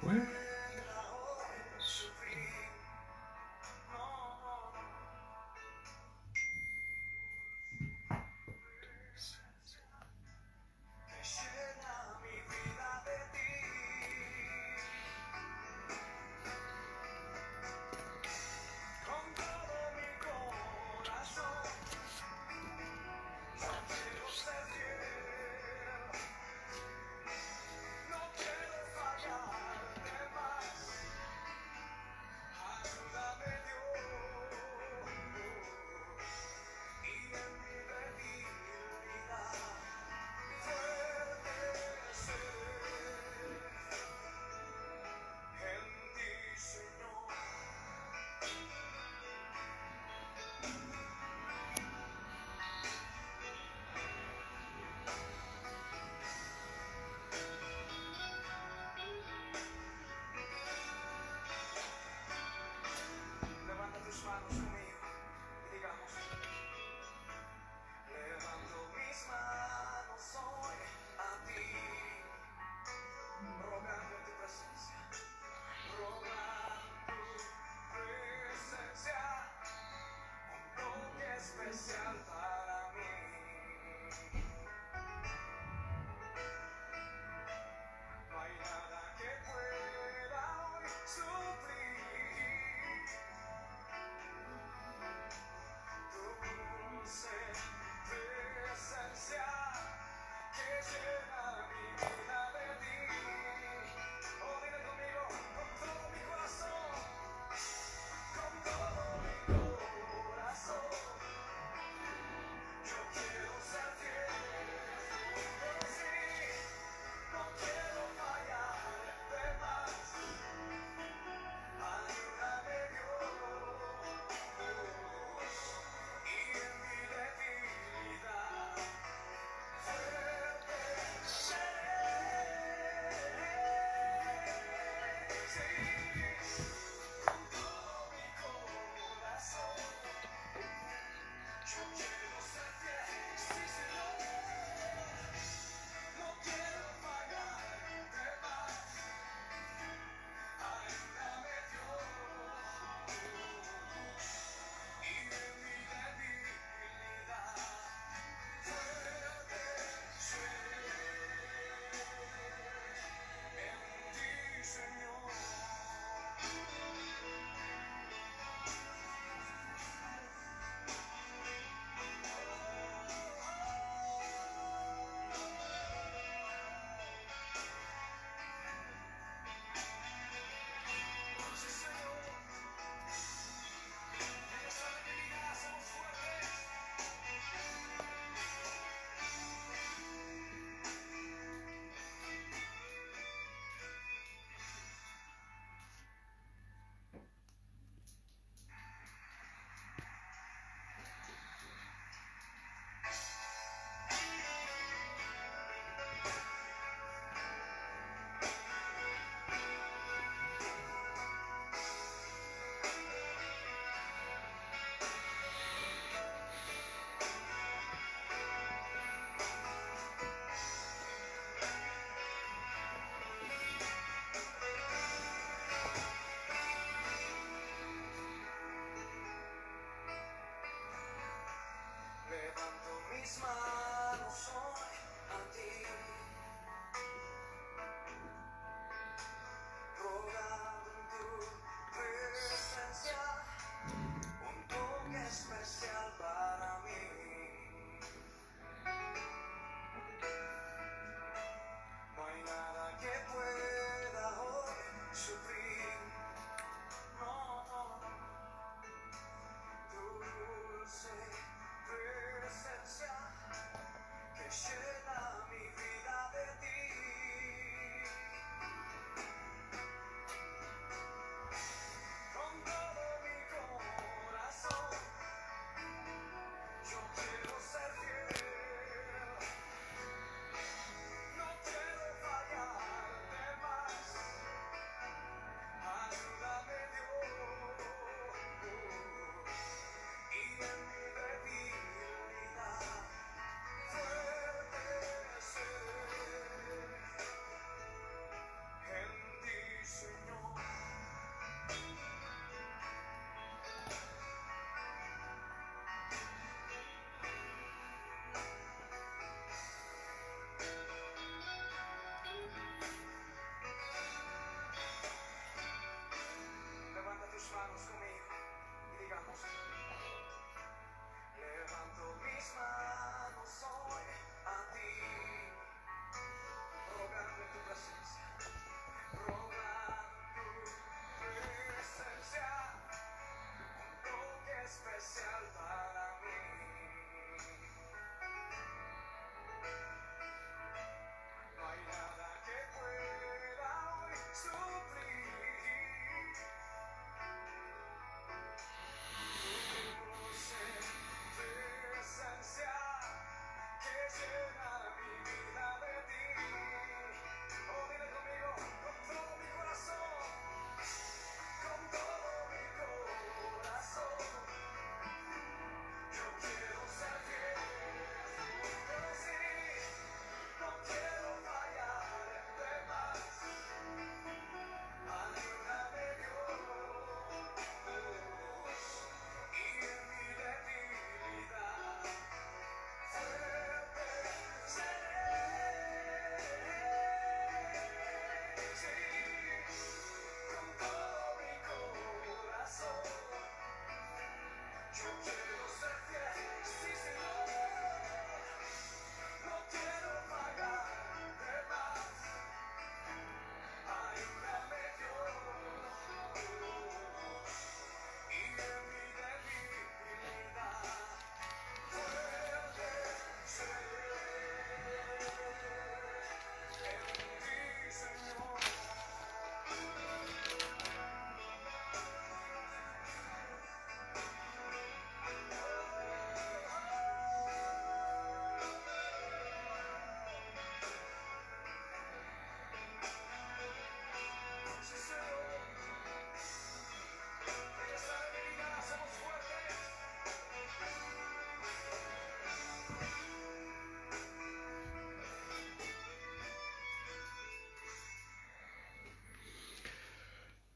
Bueno,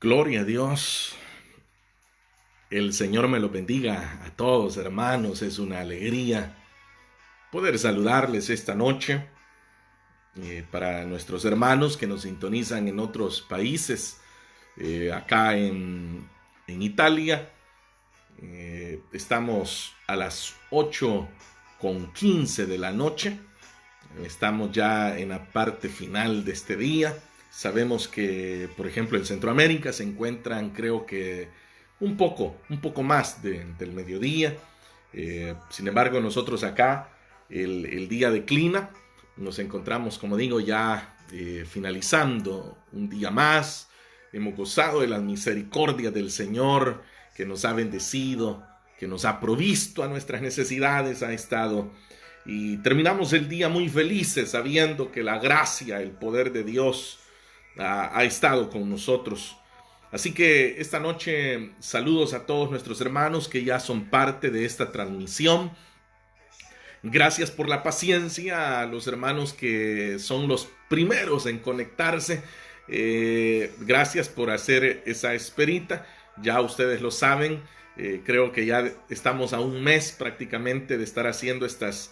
Gloria a Dios. El Señor me lo bendiga a todos, hermanos. Es una alegría poder saludarles esta noche. Para nuestros hermanos que nos sintonizan en otros países, acá en Italia, estamos a las 8:15 de la noche. Estamos ya en la parte final de este día. Sabemos que, por ejemplo, en Centroamérica se encuentran, creo que un poco más del mediodía. Sin embargo, nosotros acá el día declina. Nos encontramos, como digo, ya finalizando un día más. Hemos gozado de las misericordias del Señor, que nos ha bendecido, que nos ha provisto a nuestras necesidades, ha estado. Y terminamos el día muy felices, sabiendo que la gracia, el poder de Dios ha estado con nosotros. Así que esta noche saludos a todos nuestros hermanos que ya son parte de esta transmisión. Gracias por la paciencia a los hermanos que son los primeros en conectarse. Gracias por hacer esa esperita. Ya ustedes lo saben. Creo que ya estamos a un mes prácticamente de estar haciendo estas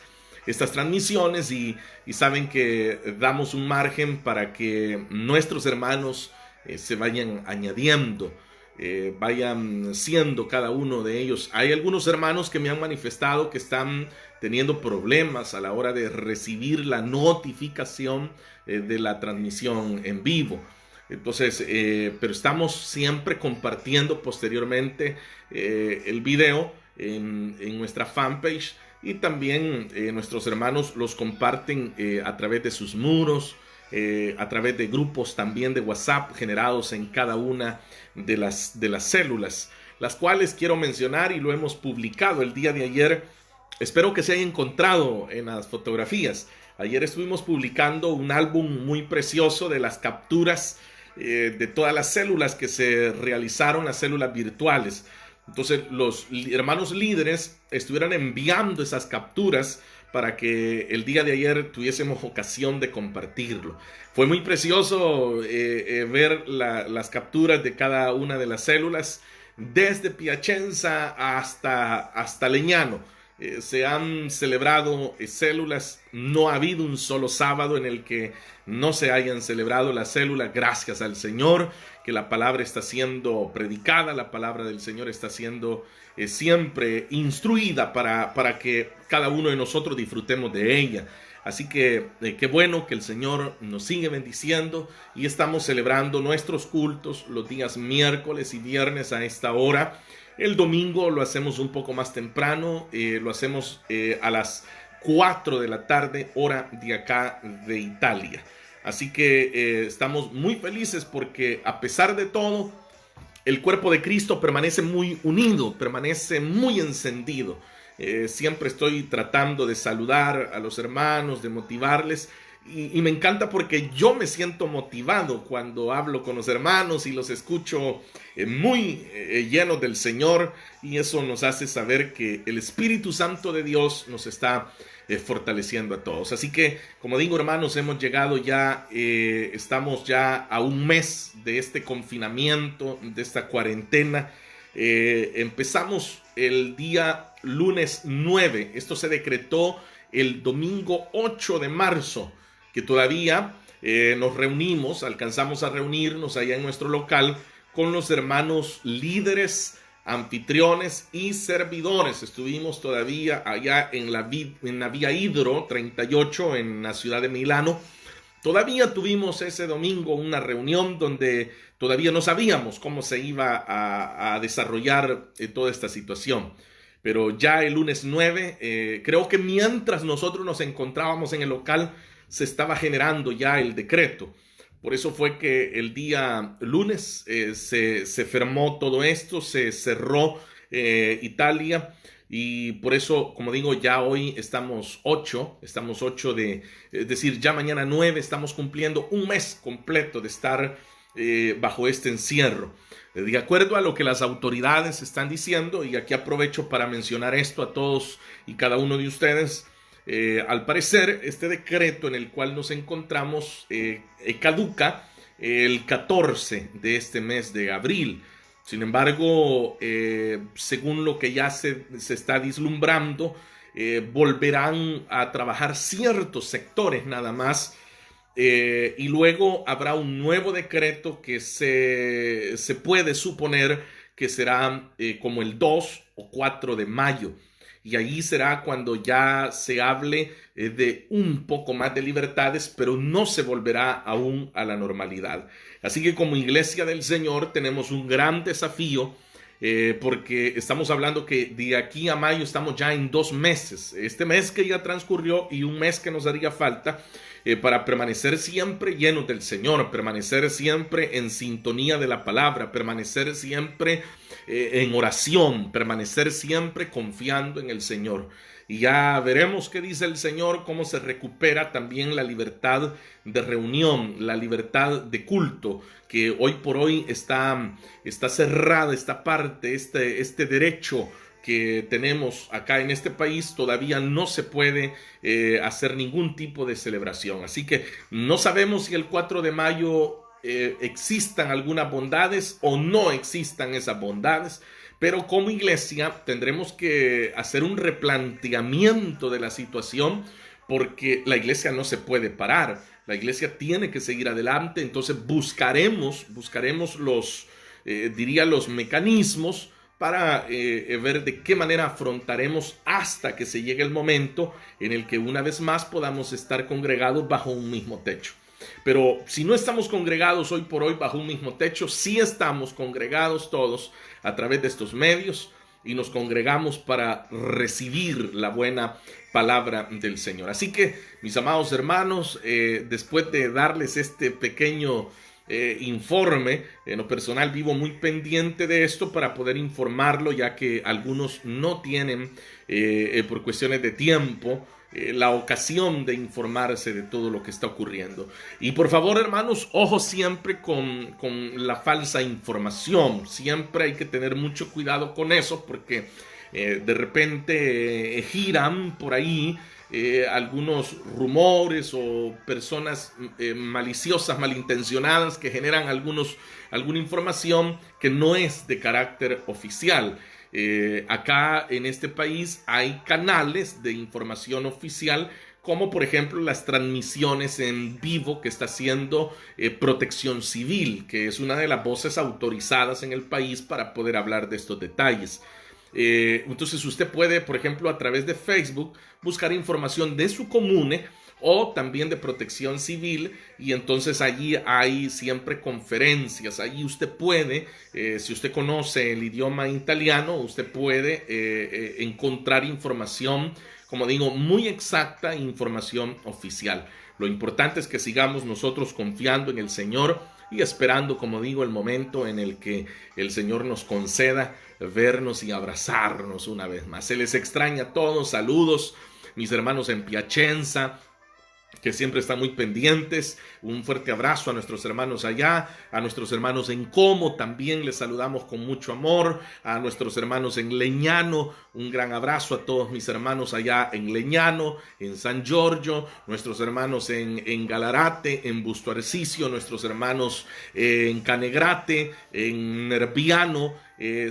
transmisiones y saben que damos un margen para que nuestros hermanos se vayan añadiendo, vayan siendo cada uno de ellos. Hay algunos hermanos que me han manifestado que están teniendo problemas a la hora de recibir la notificación de la transmisión en vivo. Entonces, pero estamos siempre compartiendo posteriormente el video en nuestra fanpage. Y también nuestros hermanos los comparten a través de sus muros, a través de grupos también de WhatsApp generados en cada una de las células, las cuales quiero mencionar y lo hemos publicado el día de ayer. Espero que se haya encontrado en las fotografías. Ayer estuvimos publicando un álbum muy precioso de las capturas de todas las células que se realizaron, las células virtuales. Entonces los hermanos líderes estuvieran enviando esas capturas para que el día de ayer tuviésemos ocasión de compartirlo. Fue muy precioso ver las capturas de cada una de las células, desde Piacenza hasta Legnano. Se han celebrado células. No ha habido un solo sábado en el que no se hayan celebrado las células. Gracias al Señor que la palabra está siendo predicada, la palabra del Señor está siendo siempre instruida para que cada uno de nosotros disfrutemos de ella. Así que qué bueno que el Señor nos sigue bendiciendo y estamos celebrando nuestros cultos los días miércoles y viernes a esta hora. El domingo lo hacemos un poco más temprano, lo hacemos a las 4 de la tarde, hora de acá de Italia. Así que estamos muy felices porque a pesar de todo, el cuerpo de Cristo permanece muy unido, permanece muy encendido. Siempre estoy tratando de saludar a los hermanos, de motivarles. Y me encanta porque yo me siento motivado cuando hablo con los hermanos y los escucho muy llenos del Señor, y eso nos hace saber que el Espíritu Santo de Dios nos está fortaleciendo a todos. Así que, como digo, hermanos, hemos llegado ya, estamos ya a un mes de este confinamiento, de esta cuarentena. Empezamos el día lunes 9, esto se decretó el domingo 8 de marzo, que todavía nos reunimos, alcanzamos a reunirnos allá en nuestro local con los hermanos líderes, anfitriones y servidores. Estuvimos todavía allá en la vía Hidro 38 en la ciudad de Milano. Todavía tuvimos ese domingo una reunión donde todavía no sabíamos cómo se iba a desarrollar toda esta situación. Pero ya el lunes 9, creo que mientras nosotros nos encontrábamos en el local, se estaba generando ya el decreto. Por eso fue que el día lunes se firmó todo esto, se cerró Italia, y por eso, como digo, ya hoy estamos 8 es decir, ya mañana 9, estamos cumpliendo un mes completo de estar bajo este encierro. De acuerdo a lo que las autoridades están diciendo, y aquí aprovecho para mencionar esto a todos y cada uno de ustedes, al parecer este decreto en el cual nos encontramos caduca el 14 de este mes de abril. Sin embargo, según lo que ya se está vislumbrando, volverán a trabajar ciertos sectores nada más, y luego habrá un nuevo decreto que se puede suponer que será como el 2 o 4 de mayo. Y ahí será cuando ya se hable de un poco más de libertades, pero no se volverá aún a la normalidad. Así que como Iglesia del Señor tenemos un gran desafío, porque estamos hablando que de aquí a mayo estamos ya en 2 meses. Este mes que ya transcurrió y un mes que nos haría falta para permanecer siempre llenos del Señor, permanecer siempre en sintonía de la palabra, permanecer siempre en oración, permanecer siempre confiando en el Señor. Y ya veremos qué dice el Señor, cómo se recupera también la libertad de reunión, la libertad de culto, que hoy por hoy está cerrada esta parte, este derecho que tenemos acá en este país. Todavía no se puede hacer ningún tipo de celebración. Así que no sabemos si el 4 de mayo existan algunas bondades o no existan esas bondades, pero como iglesia tendremos que hacer un replanteamiento de la situación, porque la iglesia no se puede parar, la iglesia tiene que seguir adelante. Entonces buscaremos los mecanismos para ver de qué manera afrontaremos hasta que se llegue el momento en el que una vez más podamos estar congregados bajo un mismo techo. Pero si no estamos congregados hoy por hoy bajo un mismo techo, sí estamos congregados todos a través de estos medios y nos congregamos para recibir la buena palabra del Señor. Así que, mis amados hermanos, después de darles este pequeño informe, en lo personal vivo muy pendiente de esto para poder informarlo, ya que algunos no tienen por cuestiones de tiempo la ocasión de informarse de todo lo que está ocurriendo. Y por favor, hermanos, ojo siempre con la falsa información. Siempre hay que tener mucho cuidado con eso, porque de repente giran por ahí algunos rumores o personas maliciosas, malintencionadas, que generan alguna información que no es de carácter oficial. Acá en este país hay canales de información oficial, como por ejemplo las transmisiones en vivo que está haciendo Protección Civil, que es una de las voces autorizadas en el país para poder hablar de estos detalles. Entonces usted puede, por ejemplo, a través de Facebook buscar información de su comune o también de Protección Civil, y entonces allí hay siempre conferencias. Allí usted puede, si usted conoce el idioma italiano, usted puede encontrar información, como digo, muy exacta, información oficial. Lo importante es que sigamos nosotros confiando en el Señor y esperando, como digo, el momento en el que el Señor nos conceda vernos y abrazarnos una vez más. Se les extraña a todos. Saludos, mis hermanos en Piacenza, que siempre están muy pendientes. Un fuerte abrazo a nuestros hermanos allá, a nuestros hermanos en Como, también les saludamos con mucho amor, a nuestros hermanos en Legnano, un gran abrazo a todos mis hermanos allá en Legnano, en San Giorgio, nuestros hermanos en Galarate, en Busto Arsizio, nuestros hermanos en Canegrate, en Nerviano.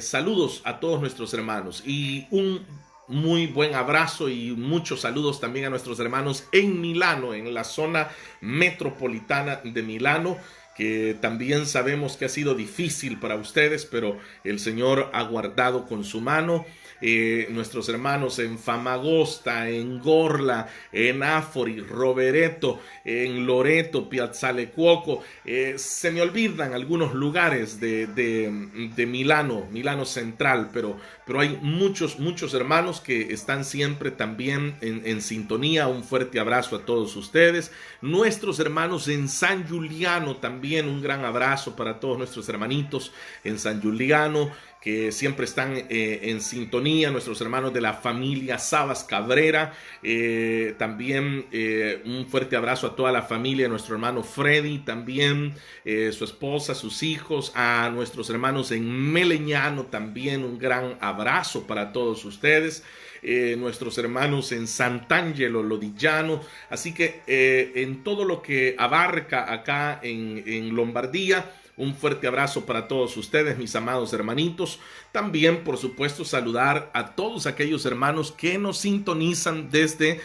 Saludos a todos nuestros hermanos y un muy buen abrazo y muchos saludos también a nuestros hermanos en Milano, en la zona metropolitana de Milano, que también sabemos que ha sido difícil para ustedes, pero el Señor ha guardado con su mano. Nuestros hermanos en Famagosta, en Gorla, en Afori, Rovereto, en Loreto, Piazzale-Cuoco. Se me olvidan algunos lugares de Milano Central, pero hay muchos hermanos que están siempre también en sintonía. Un fuerte abrazo a todos ustedes. Nuestros hermanos en San Giuliano también, un gran abrazo para todos nuestros hermanitos en San Giuliano, que siempre están en sintonía. Nuestros hermanos de la familia Sabas Cabrera, también un fuerte abrazo a toda la familia, a nuestro hermano Freddy también, su esposa, sus hijos, a nuestros hermanos en Meleñano también, un gran abrazo para todos ustedes. nuestros hermanos en Sant'Angelo Lodigiano. Así que en todo lo que abarca acá en Lombardía, un fuerte abrazo para todos ustedes, mis amados hermanitos. También, por supuesto, saludar a todos aquellos hermanos que nos sintonizan desde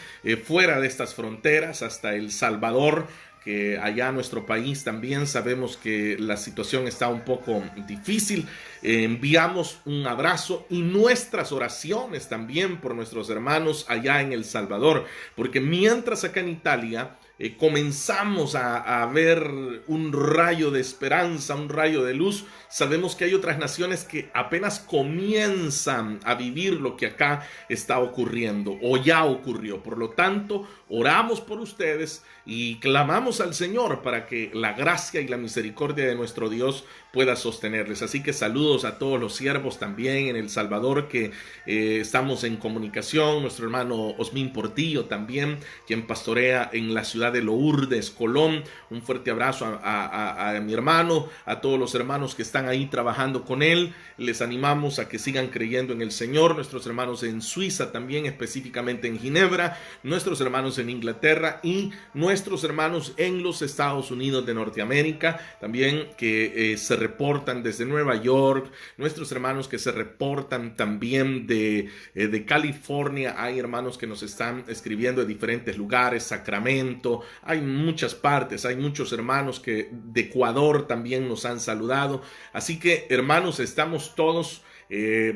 fuera de estas fronteras hasta El Salvador, que allá en nuestro país también sabemos que la situación está un poco difícil. Enviamos un abrazo y nuestras oraciones también por nuestros hermanos allá en El Salvador, porque mientras acá en Italia comenzamos a ver un rayo de esperanza, un rayo de luz, sabemos que hay otras naciones que apenas comienzan a vivir lo que acá está ocurriendo o ya ocurrió. Por lo tanto, oramos por ustedes y clamamos al Señor para que la gracia y la misericordia de nuestro Dios pueda sostenerles. Así que saludos a todos los siervos también en El Salvador que estamos en comunicación. Nuestro hermano Osmín Portillo también, quien pastorea en la ciudad de Lourdes, Colón. Un fuerte abrazo a mi hermano, a todos los hermanos que están ahí trabajando con él. Les animamos a que sigan creyendo en el Señor. Nuestros hermanos en Suiza también, específicamente en Ginebra. Nuestros hermanos en Inglaterra y nuestros hermanos en los Estados Unidos de Norteamérica también, que se reportan desde Nueva York. Nuestros hermanos que se reportan también de California. Hay hermanos que nos están escribiendo de diferentes lugares, Sacramento. Hay muchas partes, hay muchos hermanos que de Ecuador también nos han saludado. Así que, hermanos, estamos todos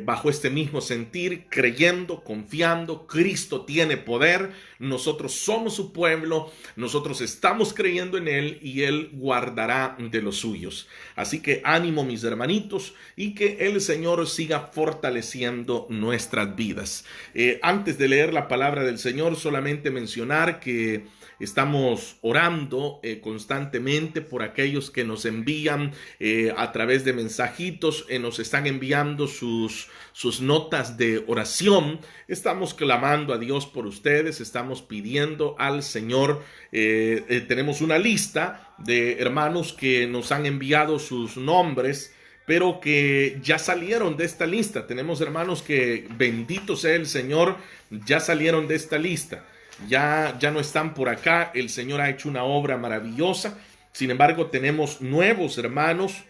bajo este mismo sentir, creyendo, confiando. Cristo tiene poder, nosotros somos su pueblo, nosotros estamos creyendo en Él y Él guardará de los suyos. Así que ánimo, mis hermanitos, y que el Señor siga fortaleciendo nuestras vidas. Antes de leer la palabra del Señor, solamente mencionar que estamos orando constantemente por aquellos que nos envían a través de mensajitos, nos están enviando sus notas de oración. Estamos clamando a Dios por ustedes, estamos pidiendo al Señor. Tenemos una lista de hermanos que nos han enviado sus nombres, pero que ya salieron de esta lista. Tenemos hermanos que, bendito sea el Señor, ya salieron de esta lista. Ya no están por acá. El Señor ha hecho una obra maravillosa. Sin embargo, tenemos nuevos hermanos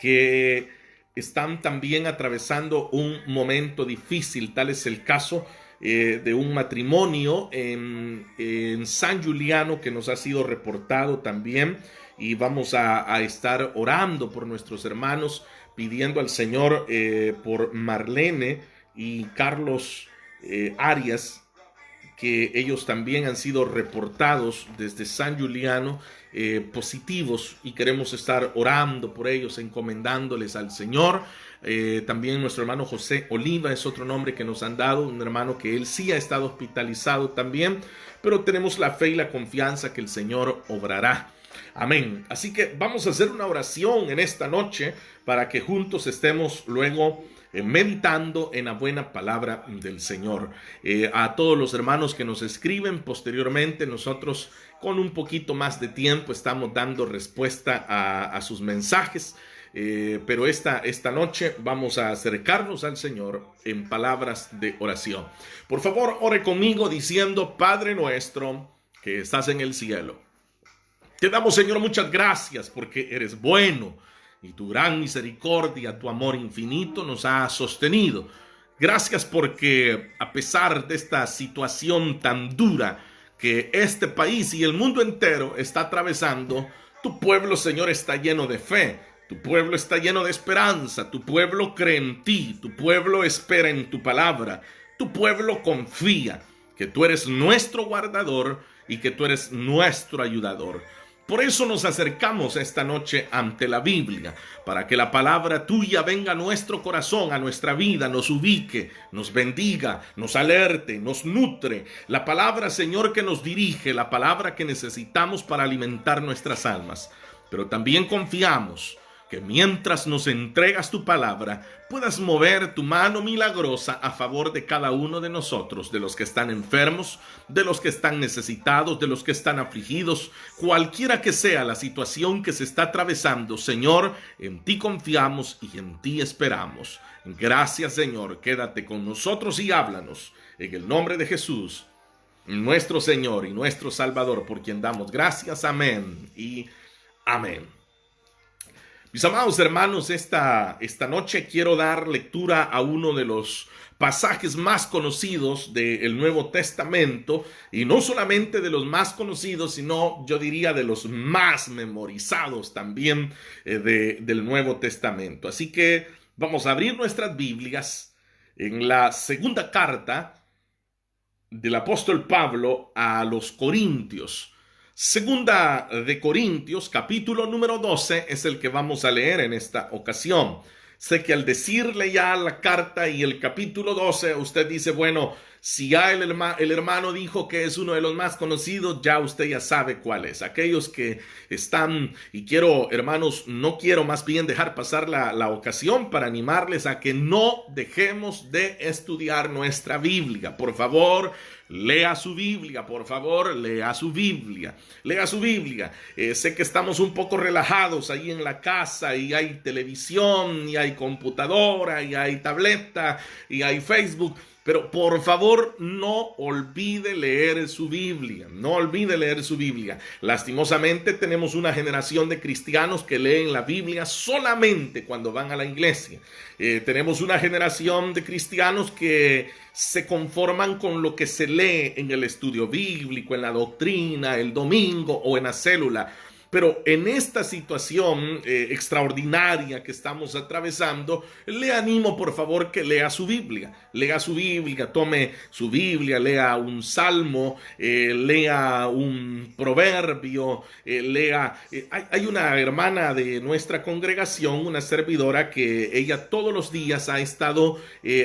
que están también atravesando un momento difícil. Tal es el caso de un matrimonio en San Giuliano que nos ha sido reportado también, y vamos a estar orando por nuestros hermanos, pidiendo al Señor por Marlene y Carlos Arias, que ellos también han sido reportados desde San Giuliano positivos, y queremos estar orando por ellos, encomendándoles al Señor. También nuestro hermano José Oliva es otro nombre que nos han dado, un hermano que él sí ha estado hospitalizado también, pero tenemos la fe y la confianza que el Señor obrará. Amén. Así que vamos a hacer una oración en esta noche para que juntos estemos luego meditando en la buena palabra del Señor. A todos los hermanos que nos escriben posteriormente, nosotros con un poquito más de tiempo estamos dando respuesta a sus mensajes, pero esta noche vamos a acercarnos al Señor en palabras de oración. Por favor, ore conmigo diciendo: Padre nuestro que estás en el cielo, te damos, Señor, muchas gracias porque eres bueno y tu gran misericordia, tu amor infinito nos ha sostenido. Gracias porque a pesar de esta situación tan dura que este país y el mundo entero está atravesando, tu pueblo, Señor, está lleno de fe, tu pueblo está lleno de esperanza, tu pueblo cree en ti, tu pueblo espera en tu palabra, tu pueblo confía que tú eres nuestro guardador y que tú eres nuestro ayudador. Por eso nos acercamos esta noche ante la Biblia, para que la palabra tuya venga a nuestro corazón, a nuestra vida, nos ubique, nos bendiga, nos alerte, nos nutre. La palabra, Señor, que nos dirige, la palabra que necesitamos para alimentar nuestras almas. Pero también confiamos que mientras nos entregas tu palabra, puedas mover tu mano milagrosa a favor de cada uno de nosotros, de los que están enfermos, de los que están necesitados, de los que están afligidos, cualquiera que sea la situación que se está atravesando. Señor, en ti confiamos y en ti esperamos. Gracias, Señor, quédate con nosotros y háblanos. En el nombre de Jesús, nuestro Señor y nuestro Salvador, por quien damos gracias. Amén y amén. Mis amados hermanos, esta noche quiero dar lectura a uno de los pasajes más conocidos del Nuevo Testamento, y no solamente de los más conocidos, sino yo diría de los más memorizados también del Nuevo Testamento. Así que vamos a abrir nuestras Biblias en la segunda carta del apóstol Pablo a los Corintios. Segunda de Corintios, capítulo número 12, es el que vamos a leer en esta ocasión. Sé que al decirle ya la carta y el capítulo 12, usted dice, bueno, si ya el hermano dijo que es uno de los más conocidos, ya usted ya sabe cuál es. Aquellos que están, y quiero, hermanos, no quiero más bien dejar pasar la ocasión para animarles a que no dejemos de estudiar nuestra Biblia. Por favor, lea su Biblia, por favor, lea su Biblia. Lea su Biblia. Sé que estamos un poco relajados ahí en la casa y hay televisión y hay computadora y hay tableta y hay Facebook. Pero por favor, no olvide leer su Biblia. No olvide leer su Biblia. Lastimosamente tenemos una generación de cristianos que leen la Biblia solamente cuando van a la iglesia. Tenemos una generación de cristianos que se conforman con lo que se lee en el estudio bíblico, en la doctrina, el domingo o en la célula. Pero en esta situación extraordinaria que estamos atravesando, le animo por favor que lea su Biblia. Lea su Biblia, tome su Biblia, lea un salmo, lea un proverbio, lea... Hay una hermana de nuestra congregación, una servidora, que ella todos los días ha estado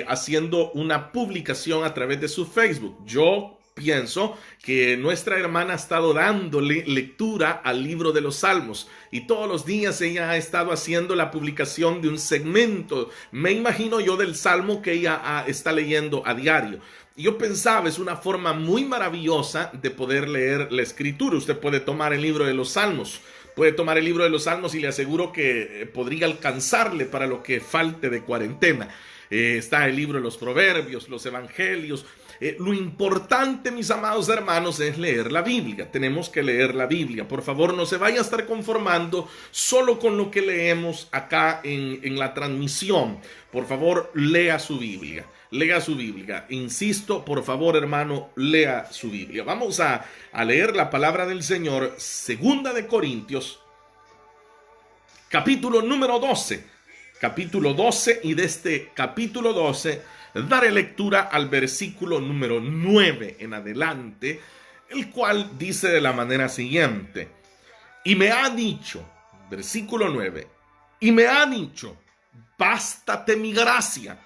haciendo una publicación a través de su Facebook. Yo pienso que nuestra hermana ha estado dándole lectura al libro de los Salmos y todos los días ella ha estado haciendo la publicación de un segmento, me imagino yo, del Salmo que ella está leyendo a diario. Yo pensaba, es una forma muy maravillosa de poder leer la Escritura. Usted puede tomar el libro de los Salmos, y le aseguro que podría alcanzarle para lo que falte de cuarentena. Está el libro de los Proverbios, los Evangelios. Lo importante, mis amados hermanos, es leer la Biblia. Tenemos que leer la Biblia. Por favor, no se vaya a estar conformando solo con lo que leemos acá en la transmisión. Por favor, lea su Biblia. Lea su Biblia. Insisto, por favor, hermano, lea su Biblia. Vamos a leer la palabra del Señor. Segunda de Corintios, capítulo número 12. Capítulo 12, y de este capítulo 12 daré lectura al versículo número 9 en adelante, el cual dice de la manera siguiente: y me ha dicho, versículo 9, y me ha dicho, bástate mi gracia,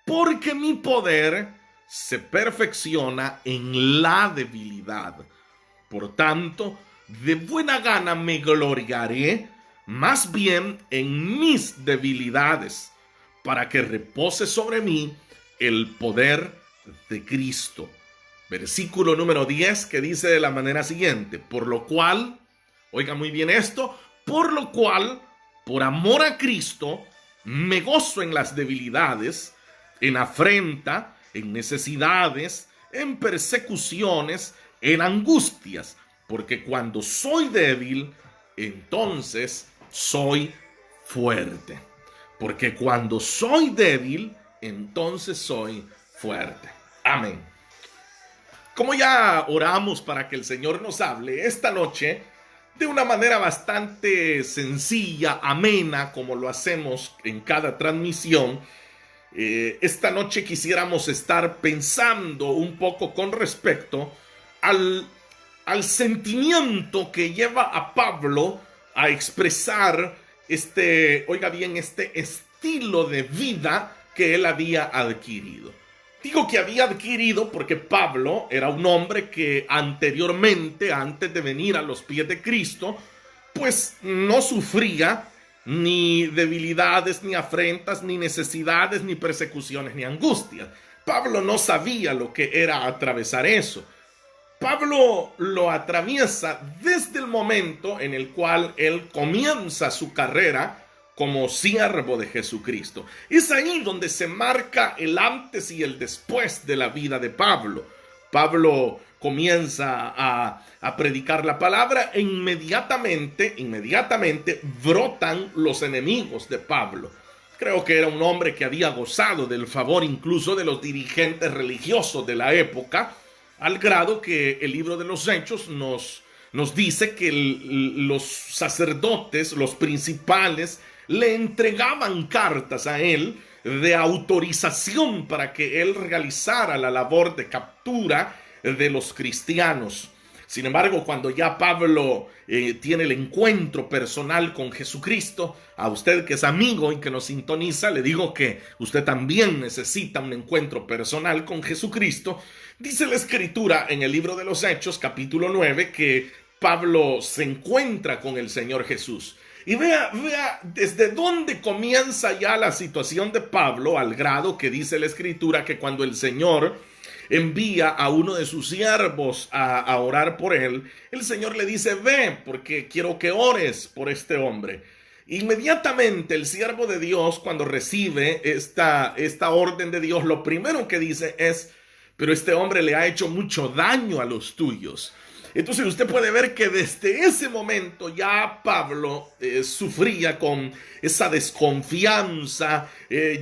porque mi poder se perfecciona en la debilidad. Por tanto, de buena gana me gloriaré más bien en mis debilidades, para que repose sobre mí el poder de Cristo. Versículo número 10, que dice de la manera siguiente: por lo cual, oiga muy bien esto, por lo cual, por amor a Cristo, me gozo en las debilidades, en afrenta, en necesidades, en persecuciones, en angustias, porque cuando soy débil, entonces soy fuerte. Porque cuando soy débil, entonces soy fuerte. Amén. Como ya oramos para que el Señor nos hable esta noche de una manera bastante sencilla, amena, como lo hacemos en cada transmisión, esta noche quisiéramos estar pensando un poco con respecto al sentimiento que lleva a Pablo a expresar oiga bien, este estilo de vida que él había adquirido. Digo que había adquirido porque Pablo era un hombre que anteriormente, antes de venir a los pies de Cristo, pues no sufría ni debilidades, ni afrentas, ni necesidades, ni persecuciones, ni angustias. Pablo no sabía lo que era atravesar eso. Pablo lo atraviesa desde el momento en el cual él comienza su carrera como siervo de Jesucristo. Es ahí donde se marca el antes y el después de la vida de Pablo. Pablo comienza a predicar la palabra e inmediatamente brotan los enemigos de Pablo. Creo que era un hombre que había gozado del favor incluso de los dirigentes religiosos de la época, al grado que el libro de los Hechos nos dice que los sacerdotes, los principales, le entregaban cartas a él de autorización para que él realizara la labor de captura de los cristianos. Sin embargo, cuando ya Pablo tiene el encuentro personal con Jesucristo, a usted que es amigo y que nos sintoniza, le digo que usted también necesita un encuentro personal con Jesucristo. Dice la Escritura en el libro de los Hechos, capítulo 9, que Pablo se encuentra con el Señor Jesús. Y vea desde dónde comienza ya la situación de Pablo, al grado que dice la Escritura que cuando el Señor envía a uno de sus siervos a orar por él, el Señor le dice: ve, porque quiero que ores por este hombre. Inmediatamente el siervo de Dios, cuando recibe esta orden de Dios, lo primero que dice es: pero este hombre le ha hecho mucho daño a los tuyos. Entonces usted puede ver que desde ese momento ya Pablo sufría con esa desconfianza,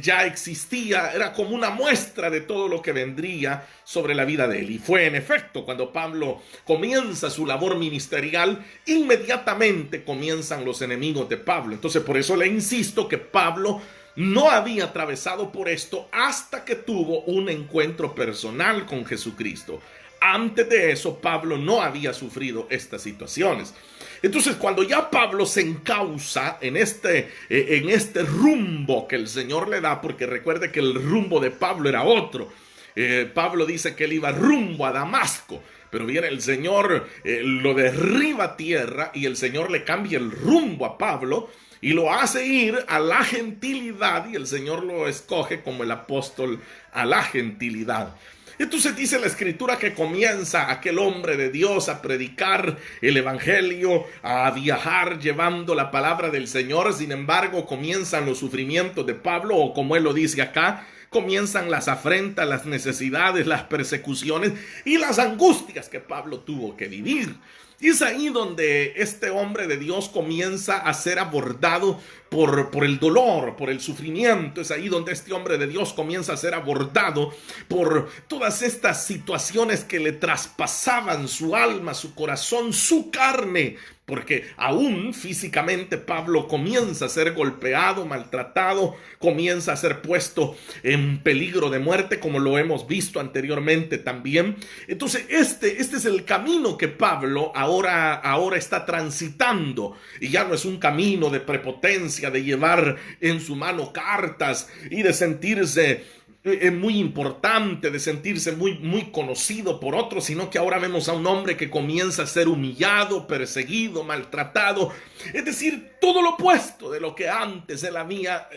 ya existía, era como una muestra de todo lo que vendría sobre la vida de él. Y fue en efecto cuando Pablo comienza su labor ministerial, inmediatamente comienzan los enemigos de Pablo. Entonces por eso le insisto que Pablo no había atravesado por esto hasta que tuvo un encuentro personal con Jesucristo. Antes de eso, Pablo no había sufrido estas situaciones. Entonces, cuando ya Pablo se encausa en este rumbo que el Señor le da, porque recuerde que el rumbo de Pablo era otro. Pablo dice que él iba rumbo a Damasco, pero viene el Señor, lo derriba a tierra y el Señor le cambia el rumbo a Pablo y lo hace ir a la gentilidad, y el Señor lo escoge como el apóstol a la gentilidad. Entonces dice la Escritura que comienza aquel hombre de Dios a predicar el evangelio, a viajar llevando la palabra del Señor. Sin embargo, comienzan los sufrimientos de Pablo, o como él lo dice acá, comienzan las afrentas, las necesidades, las persecuciones y las angustias que Pablo tuvo que vivir. Y es ahí donde este hombre de Dios comienza a ser abordado por el dolor, por el sufrimiento. Es ahí donde este hombre de Dios comienza a ser abordado por todas estas situaciones que le traspasaban su alma, su corazón, su carne. Porque aún físicamente Pablo comienza a ser golpeado, maltratado, comienza a ser puesto en peligro de muerte, como lo hemos visto anteriormente también. Entonces este es el camino que Pablo ahora está transitando, y ya no es un camino de prepotencia, de llevar en su mano cartas y de sentirse muy importante, de sentirse muy conocido por otros, sino que ahora vemos a un hombre que comienza a ser humillado, perseguido, maltratado. Es decir, todo lo opuesto de lo que antes él había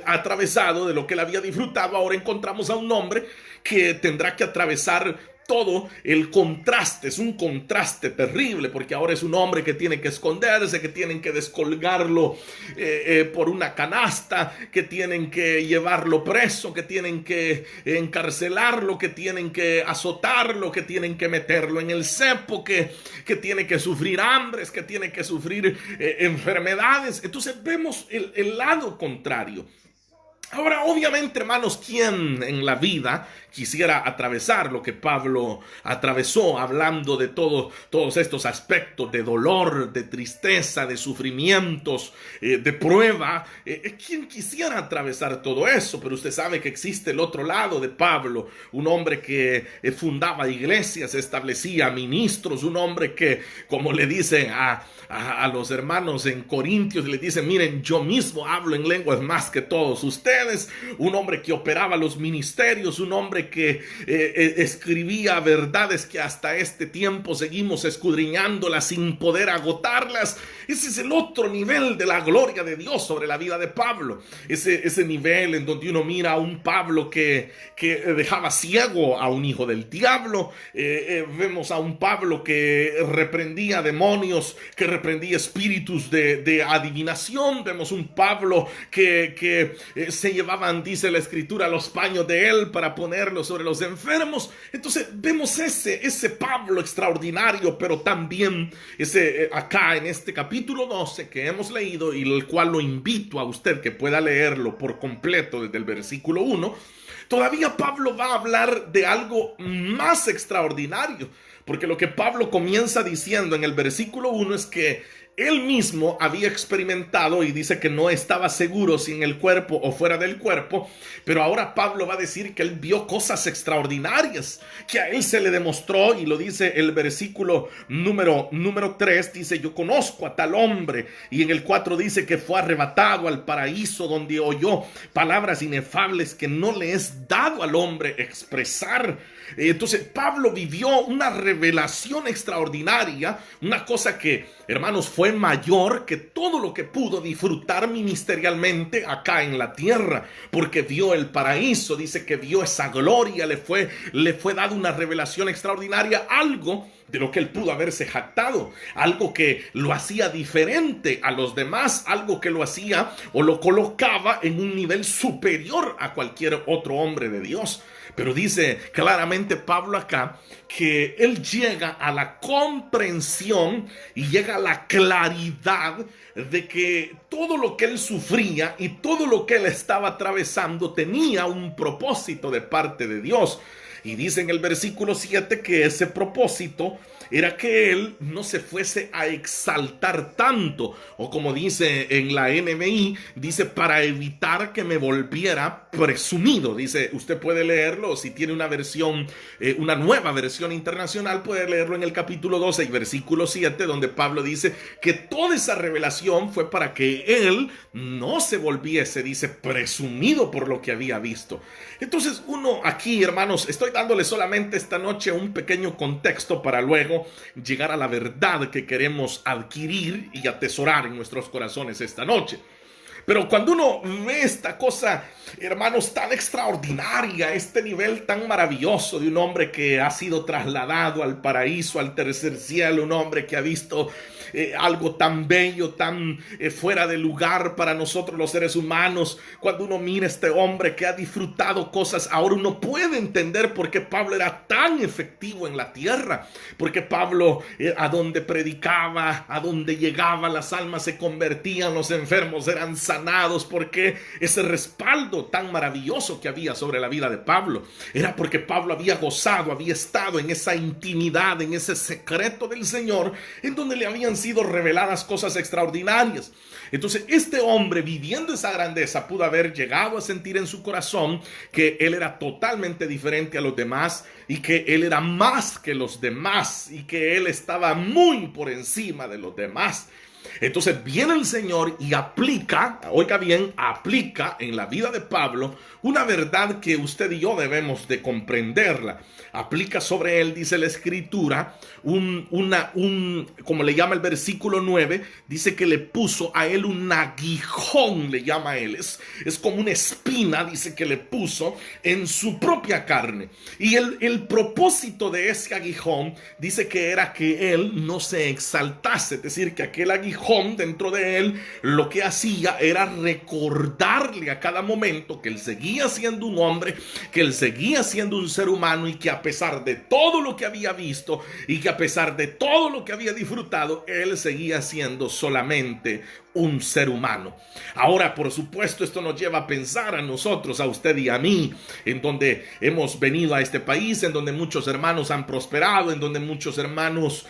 atravesado, de lo que él había disfrutado. Ahora encontramos a un hombre que tendrá que atravesar todo el contraste. Es un contraste terrible, porque ahora es un hombre que tiene que esconderse, que tienen que descolgarlo por una canasta, que tienen que llevarlo preso, que tienen que encarcelarlo, que tienen que azotarlo, que tienen que meterlo en el cepo, que tiene que sufrir hambres, que tiene que sufrir enfermedades. Entonces vemos el lado contrario. Ahora, obviamente, hermanos, ¿quién en la vida quisiera atravesar lo que Pablo atravesó, hablando de todos estos aspectos de dolor, de tristeza, de sufrimientos, de prueba? ¿Quién quisiera atravesar todo eso? Pero usted sabe que existe el otro lado de Pablo, un hombre que fundaba iglesias, establecía ministros, un hombre que, como le dicen a los hermanos en Corintios, le dicen: miren, yo mismo hablo en lenguas más que todos ustedes. ustedes, un hombre que operaba los ministerios, un hombre que escribía verdades que hasta este tiempo seguimos escudriñándolas sin poder agotarlas. Ese es el otro nivel de la gloria de Dios sobre la vida de Pablo. Ese nivel en donde uno mira a un Pablo que dejaba ciego a un hijo del diablo. Vemos a un Pablo que reprendía demonios, que reprendía espíritus de adivinación. Vemos un Pablo que se llevaban, dice la escritura, los paños de él para ponerlos sobre los enfermos. Entonces vemos ese Pablo extraordinario, pero también acá en este capítulo 12 que hemos leído, y el cual lo invito a usted que pueda leerlo por completo desde el versículo 1, todavía Pablo va a hablar de algo más extraordinario, porque lo que Pablo comienza diciendo en el versículo 1 es que él mismo había experimentado, y dice que no estaba seguro si en el cuerpo o fuera del cuerpo, pero ahora Pablo va a decir que él vio cosas extraordinarias, que a él se le demostró, y lo dice el versículo número 3, dice: yo conozco a tal hombre, y en el 4 dice que fue arrebatado al paraíso, donde oyó palabras inefables que no le es dado al hombre expresar. Entonces Pablo vivió una revelación extraordinaria, una cosa que, hermanos, fue mayor que todo lo que pudo disfrutar ministerialmente acá en la tierra, porque vio el paraíso, dice que vio esa gloria, le fue dada una revelación extraordinaria, algo de lo que él pudo haberse jactado, algo que lo hacía diferente a los demás, algo que lo hacía o lo colocaba en un nivel superior a cualquier otro hombre de Dios. Pero dice claramente Pablo acá que él llega a la comprensión y llega a la claridad de que todo lo que él sufría y todo lo que él estaba atravesando tenía un propósito de parte de Dios. Y dice en el versículo 7 que ese propósito era que él no se fuese a exaltar tanto, o como dice en la NBI, dice para evitar que me volviera presumido. Dice, usted puede leerlo, si tiene una versión, una nueva versión internacional, puede leerlo en el capítulo 12 y versículo 7, donde Pablo dice que toda esa revelación fue para que él no se volviese, dice, presumido por lo que había visto. Entonces uno aquí, hermanos, estoy dándole solamente esta noche un pequeño contexto para luego llegar a la verdad que queremos adquirir y atesorar en nuestros corazones esta noche. Pero cuando uno ve esta cosa, hermanos, tan extraordinaria, este nivel tan maravilloso de un hombre que ha sido trasladado al paraíso, al tercer cielo, un hombre que ha visto algo tan bello, tan fuera de lugar para nosotros los seres humanos. Cuando uno mira a este hombre que ha disfrutado cosas, ahora uno puede entender por qué Pablo era tan efectivo en la tierra, porque Pablo a donde predicaba, a donde llegaba, las almas se convertían, los enfermos eran sanados. Porque ese respaldo tan maravilloso que había sobre la vida de Pablo era porque Pablo había gozado, había estado en esa intimidad, en ese secreto del Señor, en donde le habían sido reveladas cosas extraordinarias. Entonces este hombre, viviendo esa grandeza, pudo haber llegado a sentir en su corazón que él era totalmente diferente a los demás, y que él era más que los demás, y que él estaba muy por encima de los demás. Entonces viene el Señor y aplica, oiga bien, aplica en la vida de Pablo una verdad que usted y yo debemos de comprenderla. Aplica sobre él, dice la escritura, como le llama el versículo 9, dice que le puso a él un aguijón, le llama a él. Es como una espina, dice que le puso en su propia carne. Y el propósito de ese aguijón, dice que era que él no se exaltase, es decir, que aquel aguijón dentro de él lo que hacía era recordarle a cada momento que él seguía siendo un hombre, que él seguía siendo un ser humano, y que a pesar de todo lo que había visto y que a pesar de todo lo que había disfrutado, él seguía siendo solamente un ser humano. Ahora, por supuesto, esto nos lleva a pensar a nosotros, a usted y a mí, en donde hemos venido a este país, en donde muchos hermanos han prosperado, en donde muchos hermanos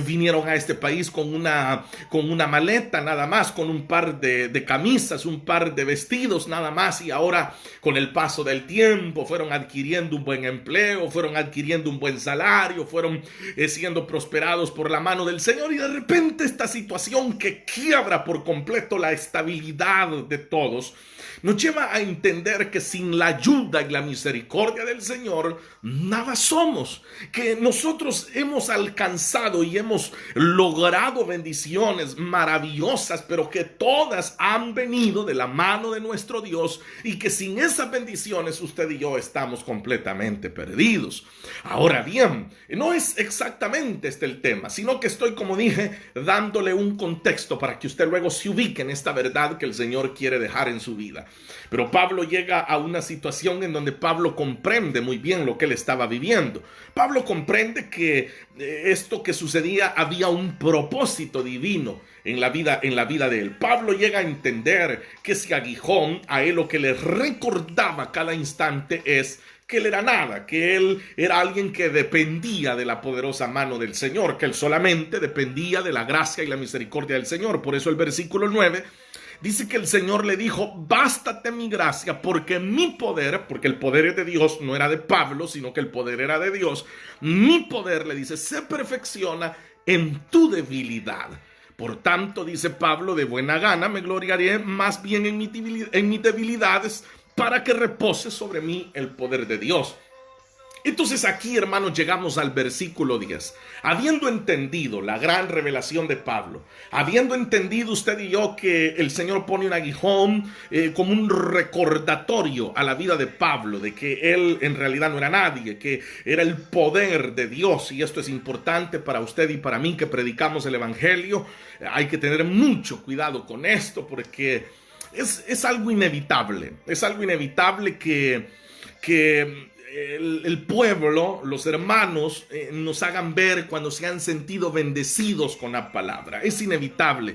vinieron a este país con una maleta nada más, con un par de camisas, un par de vestidos nada más, y ahora con el paso del tiempo fueron adquiriendo un buen empleo, fueron adquiriendo un buen salario, fueron siendo prosperados por la mano del Señor, y de repente esta situación que quiebra por completo la estabilidad de todos, nos lleva a entender que sin la ayuda y la misericordia del Señor, nada somos. Que nosotros hemos alcanzado y hemos logrado bendiciones maravillosas, pero que todas han venido de la mano de nuestro Dios y que sin esas bendiciones usted y yo estamos completamente perdidos. Ahora bien, no es exactamente este el tema, sino que estoy, como dije, dándole un contexto para que usted luego se ubique en esta verdad que el Señor quiere dejar en su vida. Pero Pablo llega a una situación en donde Pablo comprende muy bien lo que él estaba viviendo. Pablo comprende que esto que sucedía había un propósito divino en la vida de él. Pablo llega a entender que ese aguijón a él lo que le recordaba cada instante es que él era nada, que él era alguien que dependía de la poderosa mano del Señor, que él solamente dependía de la gracia y la misericordia del Señor. Por eso el versículo 9 dice que el Señor le dijo: bástate mi gracia, porque mi poder, porque el poder de Dios no era de Pablo, sino que el poder era de Dios, mi poder, le dice, se perfecciona en tu debilidad. Por tanto, dice Pablo, de buena gana me gloriaré más bien en mis debilidades, para que repose sobre mí el poder de Dios. Entonces aquí, hermanos, llegamos al versículo 10. Habiendo entendido la gran revelación de Pablo, habiendo entendido usted y yo que el Señor pone un aguijón como un recordatorio a la vida de Pablo, de que él en realidad no era nadie, que era el poder de Dios, y esto es importante para usted y para mí que predicamos el Evangelio. Hay que tener mucho cuidado con esto, porque es algo inevitable, que el pueblo, los hermanos, nos hagan ver cuando se han sentido bendecidos con la palabra. Es inevitable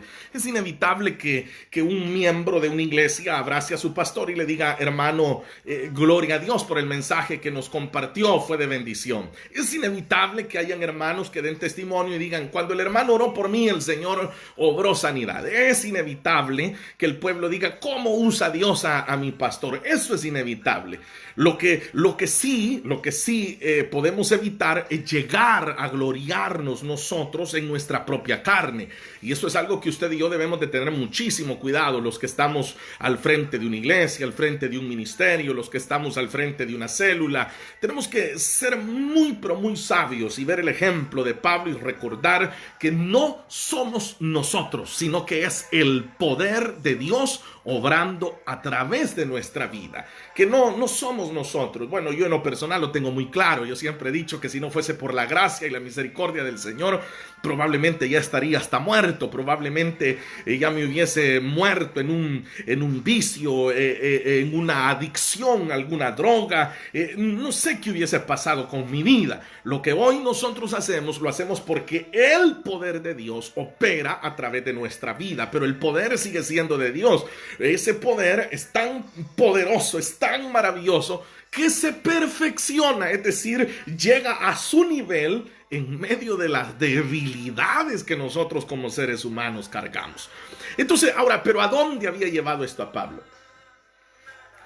que un miembro de una iglesia abrace a su pastor y le diga: hermano, gloria a Dios por el mensaje que nos compartió, fue de bendición. Es inevitable que hayan hermanos que den testimonio y digan: cuando el hermano oró por mí, el Señor obró sanidad. Es inevitable que el pueblo diga: ¿cómo usa Dios a mi pastor? Eso es inevitable. Lo que sí podemos evitar es llegar a gloriarnos nosotros en nuestra propia carne. Y eso es algo que usted y yo debemos de tener muchísimo cuidado, los que estamos al frente de una iglesia, al frente de un ministerio, los que estamos al frente de una célula. Tenemos que ser muy sabios y ver el ejemplo de Pablo y recordar que no somos nosotros, sino que es el poder de Dios obrando a través de nuestra vida, que no somos nosotros. Bueno, yo en lo personal lo tengo muy claro. Yo siempre he dicho que si no fuese por la gracia y la misericordia del Señor, probablemente ya estaría hasta muerto, probablemente ya me hubiese muerto en un vicio, en una adicción, alguna droga, no sé qué hubiese pasado con mi vida. Lo que hoy nosotros hacemos, lo hacemos porque el poder de Dios opera a través de nuestra vida, pero el poder sigue siendo de Dios. Ese poder es tan poderoso, es tan maravilloso, que se perfecciona, es decir, llega a su nivel en medio de las debilidades que nosotros como seres humanos cargamos. Entonces, ahora, ¿pero a dónde había llevado esto a Pablo?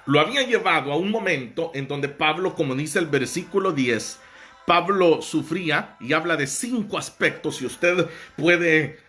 Lo había llevado a un momento en donde Pablo, como dice el versículo 10, Pablo sufría, y habla de 5 aspectos, y usted puede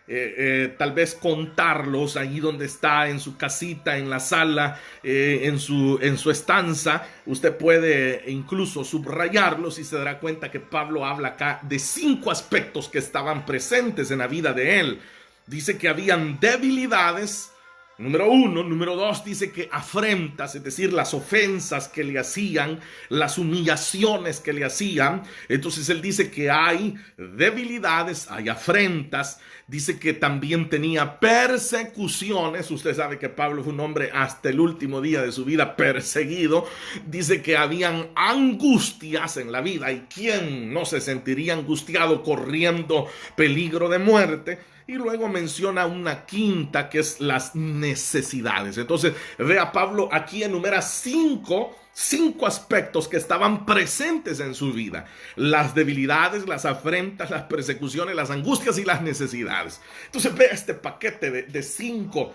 tal vez contarlos ahí donde está, en su casita, en la sala, en su estanza. Usted puede incluso subrayarlos y se dará cuenta que Pablo habla acá de 5 aspectos que estaban presentes en la vida de él. Dice que habían debilidades, número 1. Número 2, dice que afrentas, es decir, las ofensas que le hacían, las humillaciones que le hacían. Entonces él dice que hay debilidades, hay afrentas. Dice que también tenía persecuciones. Usted sabe que Pablo fue un hombre hasta el último día de su vida perseguido. Dice que habían angustias en la vida. ¿Y quién no se sentiría angustiado corriendo peligro de muerte? Y luego menciona una quinta, que es las necesidades. Entonces, vea, Pablo aquí enumera 5 5 aspectos que estaban presentes en su vida: las debilidades, las afrentas, las persecuciones, las angustias y las necesidades. Entonces ve este paquete de cinco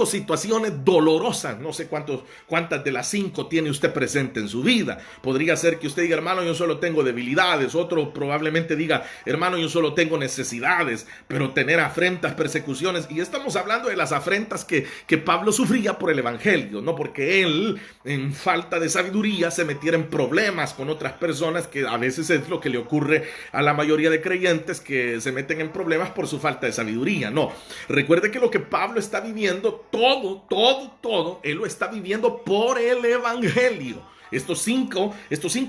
situaciones dolorosas. No sé cuántas de las 5 tiene usted presente en su vida. Podría ser que usted diga: hermano, yo solo tengo debilidades. Otro probablemente diga: hermano, yo solo tengo necesidades. Pero tener afrentas, persecuciones, y estamos hablando de las afrentas que Pablo sufría por el evangelio, no porque él, en falta de sabiduría, se metiera en problemas con otras personas, que a veces es lo que le ocurre a la mayoría de creyentes, que se meten en problemas por su falta de sabiduría. No, recuerde que lo que Pablo está viviendo, todo, él lo está viviendo por el evangelio. Estos cinco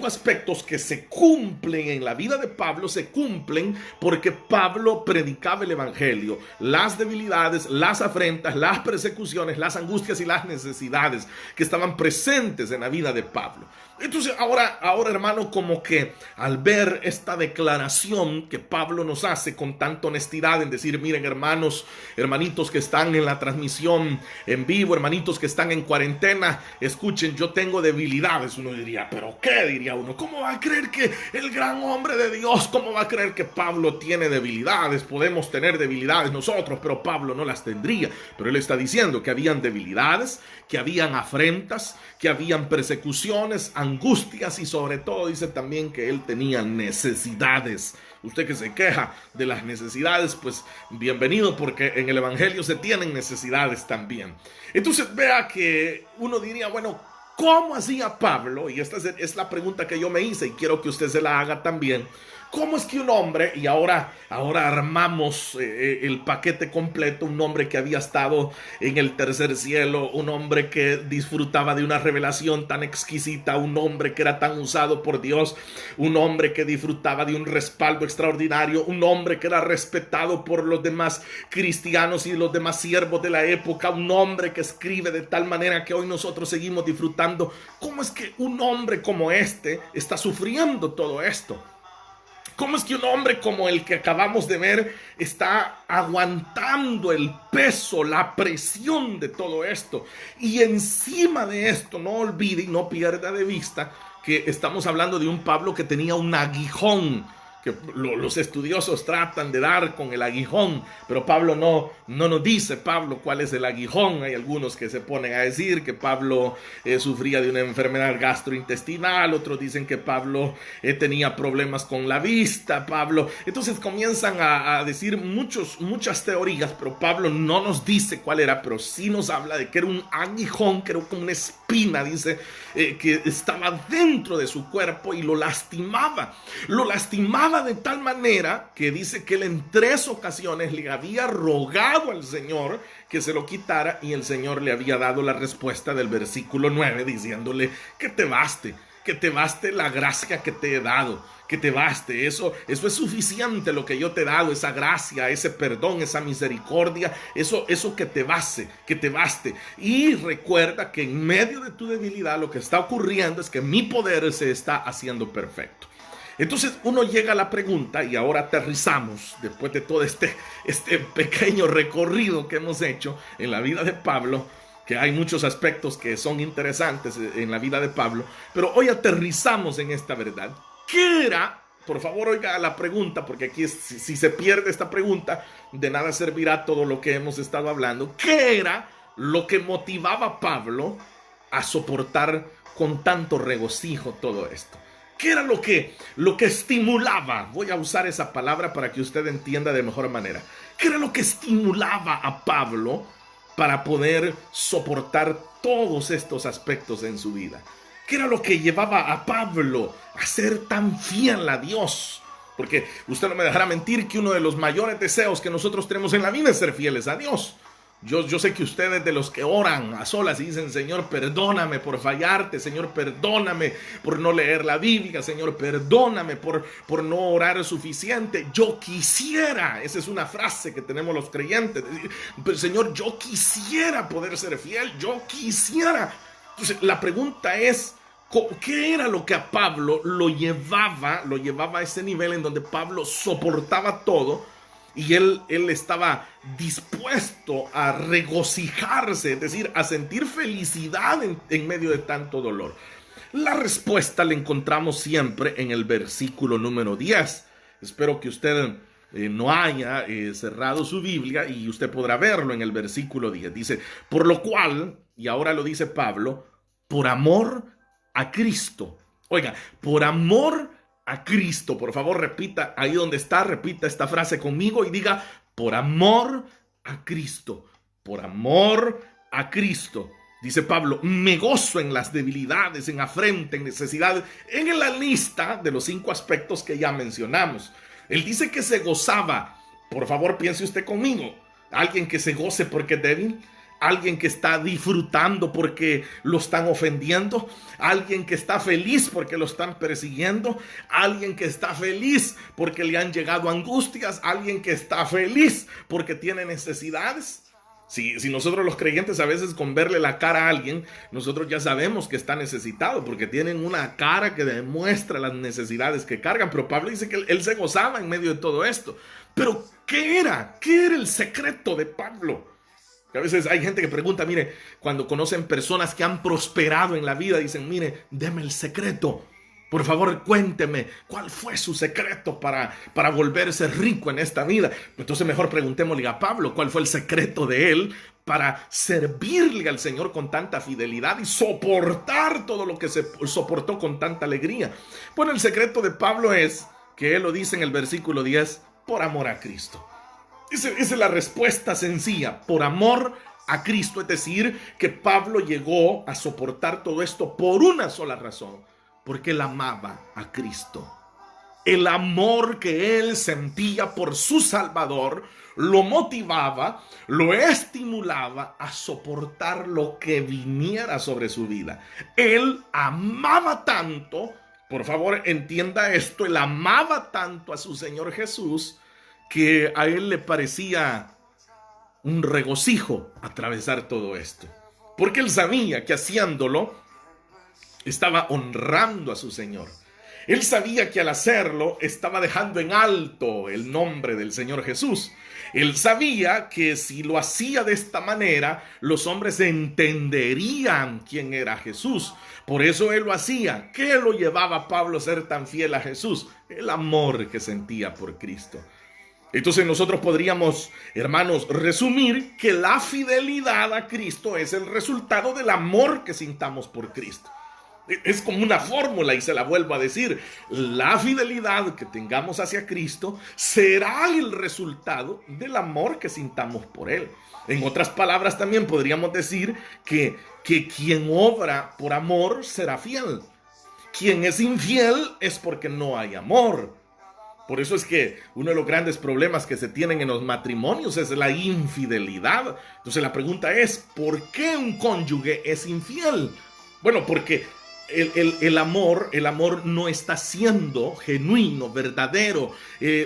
aspectos que se cumplen en la vida de Pablo se cumplen porque Pablo predicaba el evangelio. Las debilidades, las afrentas, las persecuciones, las angustias y las necesidades que estaban presentes en la vida de Pablo. Entonces ahora hermano, como que al ver esta declaración que Pablo nos hace con tanta honestidad en decir: miren, hermanitos que están en la transmisión en vivo, hermanitos que están en cuarentena, escuchen, yo tengo debilidades. Uno diría: ¿pero qué? Diría uno, ¿cómo va a creer que el gran hombre de Dios, cómo va a creer que Pablo tiene debilidades? Podemos tener debilidades nosotros, pero Pablo no las tendría. Pero él está diciendo que habían debilidades, que habían afrentas, que habían persecuciones, angustias, y sobre todo dice también que él tenía necesidades. Usted que se queja de las necesidades, pues bienvenido, porque en el evangelio se tienen necesidades también. Entonces vea que uno diría: bueno, ¿cómo hacía Pablo? Y esta es la pregunta que yo me hice y quiero que usted se la haga también. ¿Cómo es que un hombre, y ahora armamos el paquete completo, un hombre que había estado en el tercer cielo, un hombre que disfrutaba de una revelación tan exquisita, un hombre que era tan usado por Dios, un hombre que disfrutaba de un respaldo extraordinario, un hombre que era respetado por los demás cristianos y los demás siervos de la época, un hombre que escribe de tal manera que hoy nosotros seguimos disfrutando? ¿Cómo es que un hombre como este está sufriendo todo esto? ¿Cómo es que un hombre como el que acabamos de ver está aguantando el peso, la presión de todo esto? Y encima de esto, no olvide y no pierda de vista que estamos hablando de un Pablo que tenía un aguijón, que los estudiosos tratan de dar con el aguijón, pero Pablo no nos dice Pablo cuál es el aguijón. Hay algunos que se ponen a decir que Pablo sufría de una enfermedad gastrointestinal, otros dicen que Pablo tenía problemas con la vista, entonces comienzan a decir muchas teorías, pero Pablo no nos dice cuál era, pero sí nos habla de que era un aguijón, que era como una espina, dice, que estaba dentro de su cuerpo y lo lastimaba de tal manera que dice que él en 3 ocasiones le había rogado al Señor que se lo quitara, y el Señor le había dado la respuesta del versículo 9 diciéndole: que te baste la gracia que te he dado, que te baste, eso es suficiente lo que yo te he dado, esa gracia, ese perdón, esa misericordia, eso que te baste. Y recuerda que en medio de tu debilidad lo que está ocurriendo es que mi poder se está haciendo perfecto. Entonces uno llega a la pregunta, y ahora aterrizamos después de todo este pequeño recorrido que hemos hecho en la vida de Pablo, que hay muchos aspectos que son interesantes en la vida de Pablo, pero hoy aterrizamos en esta verdad. ¿Qué era? Por favor, oiga la pregunta, porque aquí si se pierde esta pregunta, de nada servirá todo lo que hemos estado hablando. ¿Qué era lo que motivaba a Pablo a soportar con tanto regocijo todo esto? ¿Qué era lo que estimulaba? Voy a usar esa palabra para que usted entienda de mejor manera. ¿Qué era lo que estimulaba a Pablo para poder soportar todos estos aspectos en su vida? ¿Qué era lo que llevaba a Pablo a ser tan fiel a Dios? Porque usted no me dejará mentir que uno de los mayores deseos que nosotros tenemos en la vida es ser fieles a Dios. Yo sé que ustedes, de los que oran a solas y dicen: Señor, perdóname por fallarte, Señor, perdóname por no leer la Biblia, Señor, perdóname por no orar suficiente. Yo quisiera, esa es una frase que tenemos los creyentes, decir: Señor, yo quisiera poder ser fiel, yo quisiera. Entonces la pregunta es: ¿qué era lo que a Pablo lo llevaba a ese nivel en donde Pablo soportaba todo? Y él estaba dispuesto a regocijarse, es decir, a sentir felicidad en medio de tanto dolor. La respuesta la encontramos siempre en el versículo número 10. Espero que usted no haya cerrado su Biblia y usted podrá verlo en el versículo 10. Dice, por lo cual, y ahora lo dice Pablo, por amor a Cristo. Oiga, por amor a Cristo. Por favor, repita ahí donde está, repita esta frase conmigo y diga, por amor a Cristo. Por amor a Cristo. Dice Pablo, me gozo en las debilidades, en afrenta, en necesidad, en la lista de los 5 aspectos que ya mencionamos. Él dice que se gozaba. Por favor, piense usted conmigo. Alguien que se goce porque es débil. Alguien que está disfrutando porque lo están ofendiendo. Alguien que está feliz porque lo están persiguiendo. Alguien que está feliz porque le han llegado angustias. Alguien que está feliz porque tiene necesidades. Si nosotros los creyentes a veces con verle la cara a alguien, nosotros ya sabemos que está necesitado porque tienen una cara que demuestra las necesidades que cargan. Pero Pablo dice que él se gozaba en medio de todo esto. Pero ¿qué era? ¿Qué era el secreto de Pablo? A veces hay gente que pregunta, mire, cuando conocen personas que han prosperado en la vida, dicen, mire, deme el secreto. Por favor, cuénteme, ¿cuál fue su secreto para volverse rico en esta vida? Entonces mejor preguntémosle a Pablo, ¿cuál fue el secreto de él para servirle al Señor con tanta fidelidad y soportar todo lo que se soportó con tanta alegría? Bueno, el secreto de Pablo es, que él lo dice en el versículo 10, por amor a Cristo. Esa es la respuesta sencilla, por amor a Cristo. Es decir, que Pablo llegó a soportar todo esto por una sola razón. Porque él amaba a Cristo. El amor que él sentía por su Salvador lo motivaba, lo estimulaba a soportar lo que viniera sobre su vida. Él amaba tanto, por favor entienda esto, él amaba tanto a su Señor Jesús que a él le parecía un regocijo atravesar todo esto. Porque él sabía que haciéndolo estaba honrando a su Señor. Él sabía que al hacerlo estaba dejando en alto el nombre del Señor Jesús. Él sabía que si lo hacía de esta manera, los hombres entenderían quién era Jesús. Por eso él lo hacía. ¿Qué lo llevaba a Pablo a ser tan fiel a Jesús? El amor que sentía por Cristo. Entonces nosotros podríamos, hermanos, resumir que la fidelidad a Cristo es el resultado del amor que sintamos por Cristo. Es como una fórmula y se la vuelvo a decir. La fidelidad que tengamos hacia Cristo será el resultado del amor que sintamos por Él. En otras palabras también podríamos decir que quien obra por amor será fiel. Quien es infiel es porque no hay amor. Por eso es que uno de los grandes problemas que se tienen en los matrimonios es la infidelidad. Entonces la pregunta es, ¿por qué un cónyuge es infiel? Bueno, porque el amor no está siendo genuino, verdadero.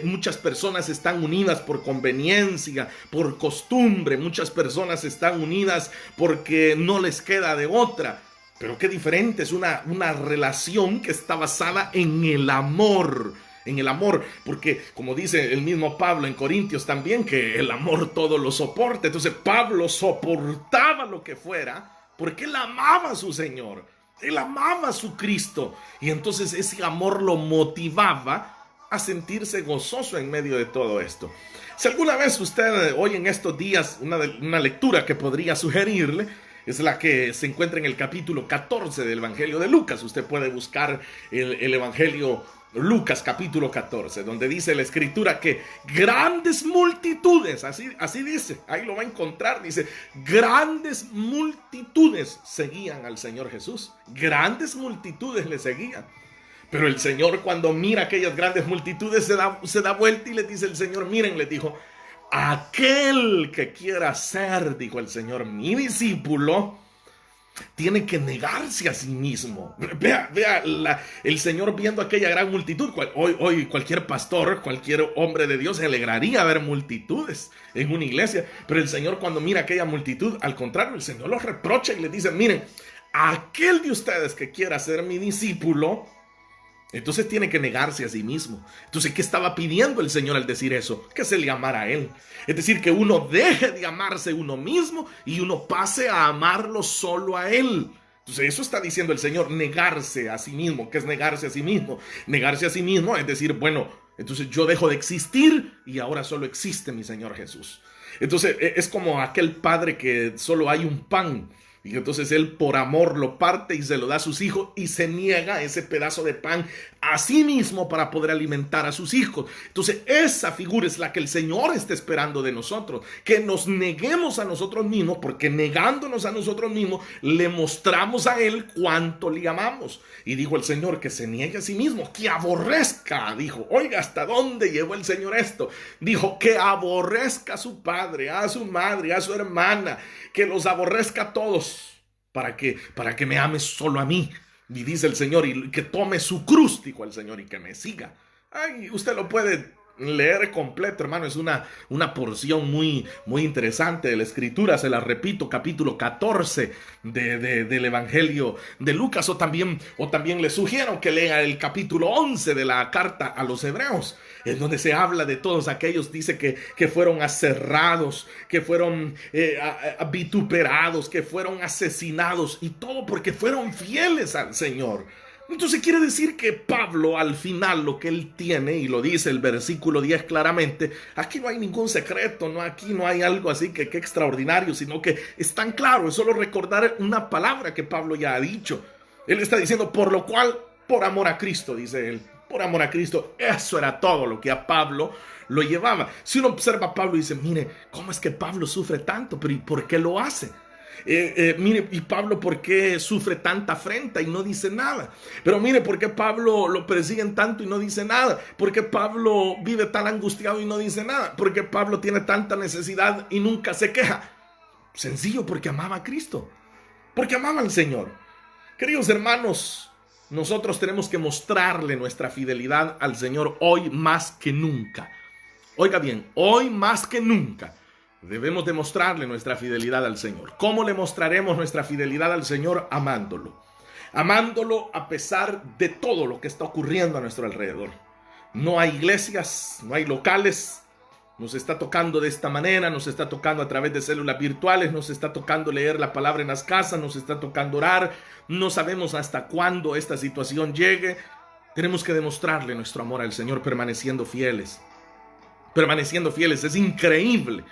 Muchas personas están unidas por conveniencia, por costumbre. Muchas personas están unidas porque no les queda de otra. Pero qué diferente es una relación que está basada en el amor. En el amor, porque como dice el mismo Pablo en Corintios también, que el amor todo lo soporta. Entonces Pablo soportaba lo que fuera porque él amaba a su Señor. Él amaba a su Cristo y entonces ese amor lo motivaba a sentirse gozoso en medio de todo esto. Si alguna vez usted hoy en estos días una lectura que podría sugerirle es la que se encuentra en el capítulo 14 del Evangelio de Lucas. Usted puede buscar el Evangelio Lucas capítulo 14, donde dice la escritura que grandes multitudes, así dice, ahí lo va a encontrar, dice, grandes multitudes seguían al Señor Jesús, grandes multitudes le seguían. Pero el Señor, cuando mira aquellas grandes multitudes, se da vuelta y le dice el Señor, miren, le dijo, aquel que quiera ser, dijo el Señor, mi discípulo, tiene que negarse a sí mismo. Vea el Señor viendo aquella gran multitud. Hoy cualquier pastor, cualquier hombre de Dios se alegraría ver multitudes en una iglesia. Pero el Señor, cuando mira aquella multitud, al contrario, el Señor los reprocha y les dice, miren, aquel de ustedes que quiera ser mi discípulo, Entonces tiene que negarse a sí mismo. Entonces, ¿qué estaba pidiendo el Señor al decir eso? Que se le amara a Él. Es decir, que uno deje de amarse uno mismo y uno pase a amarlo solo a Él. Entonces, eso está diciendo el Señor, negarse a sí mismo. ¿Qué es negarse a sí mismo? Negarse a sí mismo es decir, bueno, entonces yo dejo de existir y ahora solo existe mi Señor Jesús. Entonces, es como aquel padre que solo hay un pan. Y entonces él por amor lo parte y se lo da a sus hijos y se niega ese pedazo de pan a sí mismo para poder alimentar a sus hijos. Entonces esa figura es la que el Señor está esperando de nosotros, que nos neguemos a nosotros mismos, porque negándonos a nosotros mismos le mostramos a Él cuánto le amamos. Y dijo el Señor que se niegue a sí mismo, que aborrezca, dijo, oiga, ¿hasta dónde llevó el Señor esto? Dijo que aborrezca a su padre, a su madre, a su hermana, que los aborrezca a todos. Para que me ames solo a mí. Y dice el Señor, y que tome su cruz, dijo el Señor, y que me siga. Ay, usted lo puede leer completo, hermano. Es una porción muy interesante de la Escritura. Se la repito, capítulo 14 del Evangelio de Lucas. O también le sugiero que lea el capítulo 11 de la carta a los Hebreos, en donde se habla de todos aquellos, dice que fueron aserrados, que fueron vituperados, que fueron asesinados, y todo porque fueron fieles al Señor. Entonces quiere decir que Pablo al final lo que él tiene, y lo dice el versículo 10 claramente, aquí no hay ningún secreto, aquí no hay algo así que extraordinario, sino que es tan claro, es solo recordar una palabra que Pablo ya ha dicho. Él está diciendo, por lo cual, por amor a Cristo, dice él. Por amor a Cristo, eso era todo lo que a Pablo lo llevaba. Si uno observa a Pablo y dice, mire, ¿cómo es que Pablo sufre tanto? Pero ¿y por qué lo hace? Mire, y Pablo, ¿por qué sufre tanta afrenta y no dice nada? Pero mire, ¿por qué Pablo lo persiguen tanto y no dice nada? ¿Por qué Pablo vive tan angustiado y no dice nada? ¿Por qué Pablo tiene tanta necesidad y nunca se queja? Sencillo, porque amaba a Cristo, porque amaba al Señor. Queridos hermanos, nosotros tenemos que mostrarle nuestra fidelidad al Señor hoy más que nunca. Oiga bien, hoy más que nunca debemos demostrarle nuestra fidelidad al Señor. ¿Cómo le mostraremos nuestra fidelidad al Señor? Amándolo. Amándolo a pesar de todo lo que está ocurriendo a nuestro alrededor. No hay iglesias, no hay locales. Nos está tocando de esta manera, nos está tocando a través de células virtuales, nos está tocando leer la palabra en las casas, nos está tocando orar. No sabemos hasta cuándo esta situación llegue. Tenemos que demostrarle nuestro amor al Señor permaneciendo fieles. Permaneciendo fieles, es increíble.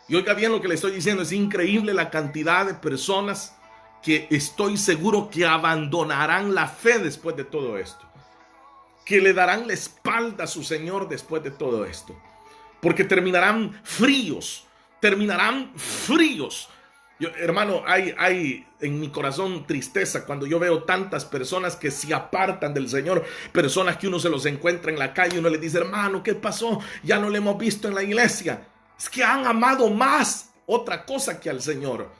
Y oiga bien lo que le estoy diciendo, es increíble la cantidad de personas que estoy seguro que abandonarán la fe después de todo esto. Que le darán la espalda a su Señor después de todo esto. Porque terminarán fríos. Hermano, hay en mi corazón tristeza cuando yo veo tantas personas que se apartan del Señor. Personas que uno se los encuentra en la calle y uno les dice, hermano, ¿qué pasó? Ya no le hemos visto en la iglesia. Es que han amado más otra cosa que al Señor.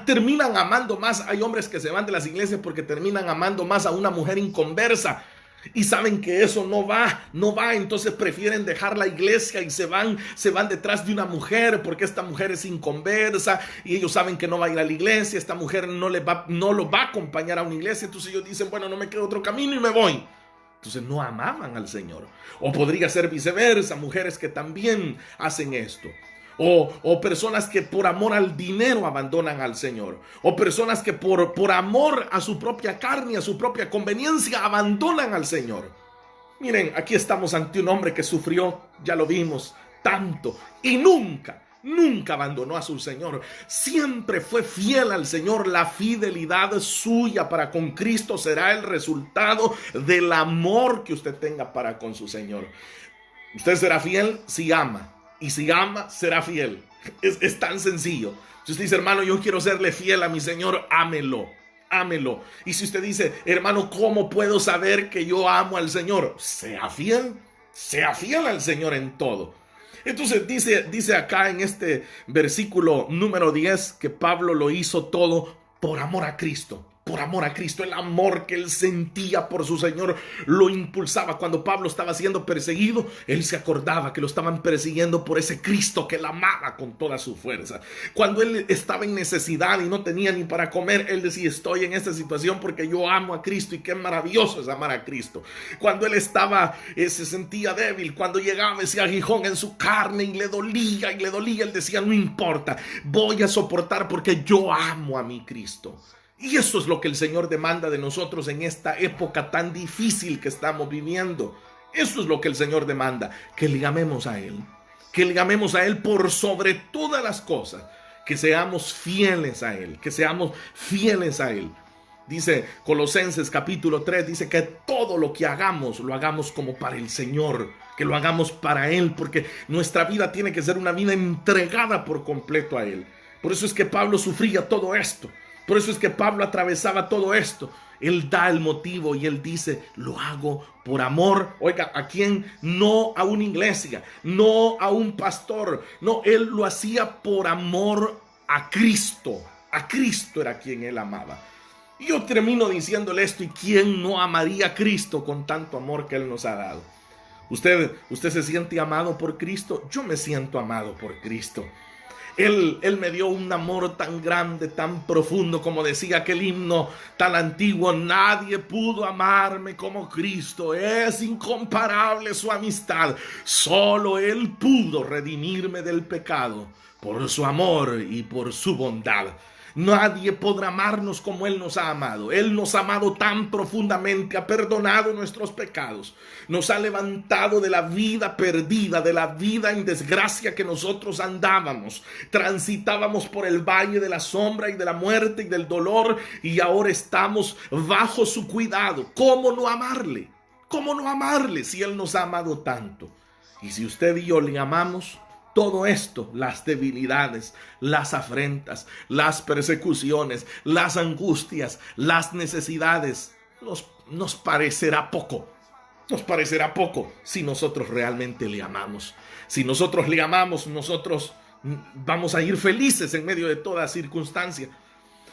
Terminan amando más. Hay hombres que se van de las iglesias porque terminan amando más a una mujer inconversa. Y saben que eso no va, entonces prefieren dejar la iglesia y se van detrás de una mujer porque esta mujer es inconversa y ellos saben que no va a ir a la iglesia, esta mujer no lo va a acompañar a una iglesia, entonces ellos dicen, bueno, no me queda otro camino y me voy. Entonces no amaban al Señor. O podría ser viceversa, mujeres que también hacen esto. O personas que por amor al dinero abandonan al Señor. O personas que por amor a su propia carne, a su propia conveniencia, abandonan al Señor. Miren, aquí estamos ante un hombre que sufrió, ya lo vimos, tanto. Y nunca abandonó a su Señor. Siempre fue fiel al Señor. La fidelidad suya para con Cristo será el resultado del amor que usted tenga para con su Señor. Usted será fiel si ama. Y si ama, será fiel. Es tan sencillo. Si usted dice, hermano, yo quiero serle fiel a mi Señor, ámelo. Y si usted dice, hermano, ¿cómo puedo saber que yo amo al Señor? Sea fiel al Señor en todo. Entonces dice acá en este versículo número 10 que Pablo lo hizo todo por amor a Cristo. por amor a Cristo. El amor que él sentía por su Señor lo impulsaba. Cuando Pablo estaba siendo perseguido, él se acordaba que lo estaban persiguiendo por ese Cristo que él amaba con toda su fuerza. Cuando él estaba en necesidad y no tenía ni para comer, él decía: estoy en esta situación porque yo amo a Cristo, y qué maravilloso es amar a Cristo. Cuando él estaba, se sentía débil, cuando llegaba ese aguijón en su carne y le dolía, él decía: no importa, voy a soportar porque yo amo a mi Cristo. Y eso es lo que el Señor demanda de nosotros en esta época tan difícil que estamos viviendo. Eso es lo que el Señor demanda, que le amemos a Él, que le amemos a Él por sobre todas las cosas, que seamos fieles a Él, que seamos fieles a Él. Dice Colosenses capítulo 3, dice que todo lo que hagamos, lo hagamos como para el Señor, que lo hagamos para Él, porque nuestra vida tiene que ser una vida entregada por completo a Él. Por eso es que Pablo sufría todo esto. Por eso es que Pablo atravesaba todo esto. Él da el motivo y él dice: lo hago por amor. Oiga, ¿a quién? No a una iglesia, no a un pastor. No, él lo hacía por amor a Cristo. A Cristo era quien él amaba. Y yo termino diciéndole esto: ¿y quién no amaría a Cristo con tanto amor que él nos ha dado? ¿Usted se siente amado por Cristo? Yo me siento amado por Cristo. Él me dio un amor tan grande, tan profundo, como decía aquel himno tan antiguo: nadie pudo amarme como Cristo, es incomparable su amistad, solo Él pudo redimirme del pecado, por su amor y por su bondad. Nadie podrá amarnos como Él nos ha amado. Él nos ha amado tan profundamente, ha perdonado nuestros pecados, nos ha levantado de la vida perdida, de la vida en desgracia que nosotros andábamos. Transitábamos por el valle de la sombra y de la muerte y del dolor, y ahora estamos bajo su cuidado. ¿Cómo no amarle? ¿Cómo no amarle si Él nos ha amado tanto? Y si usted y yo le amamos, todo esto, las debilidades, las afrentas, las persecuciones, las angustias, las necesidades, nos parecerá poco. Nos parecerá poco si nosotros realmente le amamos. Si nosotros le amamos, nosotros vamos a ir felices en medio de toda circunstancia.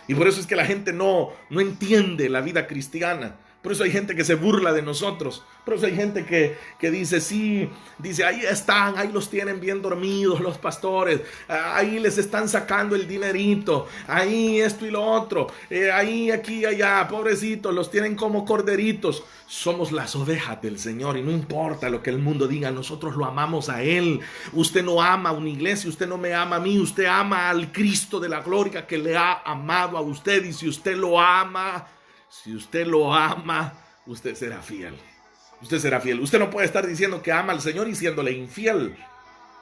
Y por eso es que la gente no entiende la vida cristiana. Por eso hay gente que se burla de nosotros. Por eso hay gente que dice: sí, dice, ahí están, ahí los tienen bien dormidos los pastores, ahí les están sacando el dinerito, ahí esto y lo otro, ahí, aquí, allá, pobrecitos, los tienen como corderitos. Somos las ovejas del Señor y no importa lo que el mundo diga, nosotros lo amamos a Él. Usted no ama a una iglesia, usted no me ama a mí, usted ama al Cristo de la gloria que le ha amado a usted. Y si usted lo ama, usted será fiel. Usted será fiel. Usted no puede estar diciendo que ama al Señor y siéndole infiel.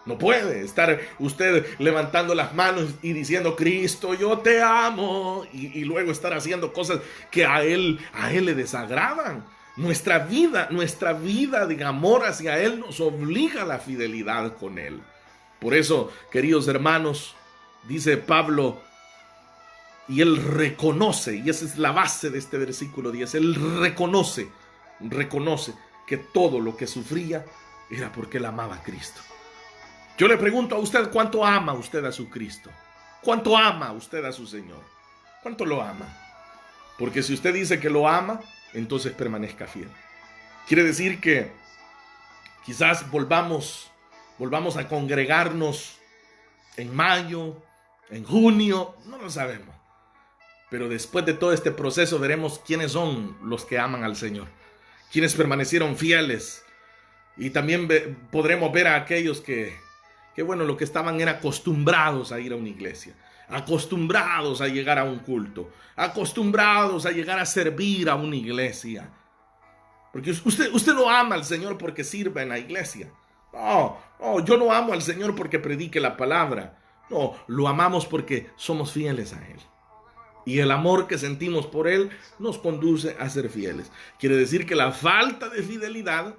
No puede estar usted levantando las manos y diciendo: Cristo, yo te amo, y luego estar haciendo cosas que a él le desagradan. Nuestra vida de amor hacia Él nos obliga a la fidelidad con Él. Por eso, queridos hermanos, dice Pablo, y él reconoce, y esa es la base de este versículo 10, él reconoce que todo lo que sufría era porque él amaba a Cristo. Yo le pregunto a usted: ¿cuánto ama usted a su Cristo? ¿Cuánto ama usted a su Señor? ¿Cuánto lo ama? Porque si usted dice que lo ama, entonces permanezca fiel. Quiere decir que quizás volvamos a congregarnos en mayo, en junio, no lo sabemos. Pero después de todo este proceso veremos quiénes son los que aman al Señor, quiénes permanecieron fieles. Y también podremos ver a aquellos que bueno, lo que estaban era acostumbrados a ir a una iglesia, acostumbrados a llegar a un culto, acostumbrados a llegar a servir a una iglesia. Porque usted no ama al Señor porque sirva en la iglesia. No, yo no amo al Señor porque predique la palabra. No, lo amamos porque somos fieles a Él. Y el amor que sentimos por Él nos conduce a ser fieles. Quiere decir que la falta de fidelidad,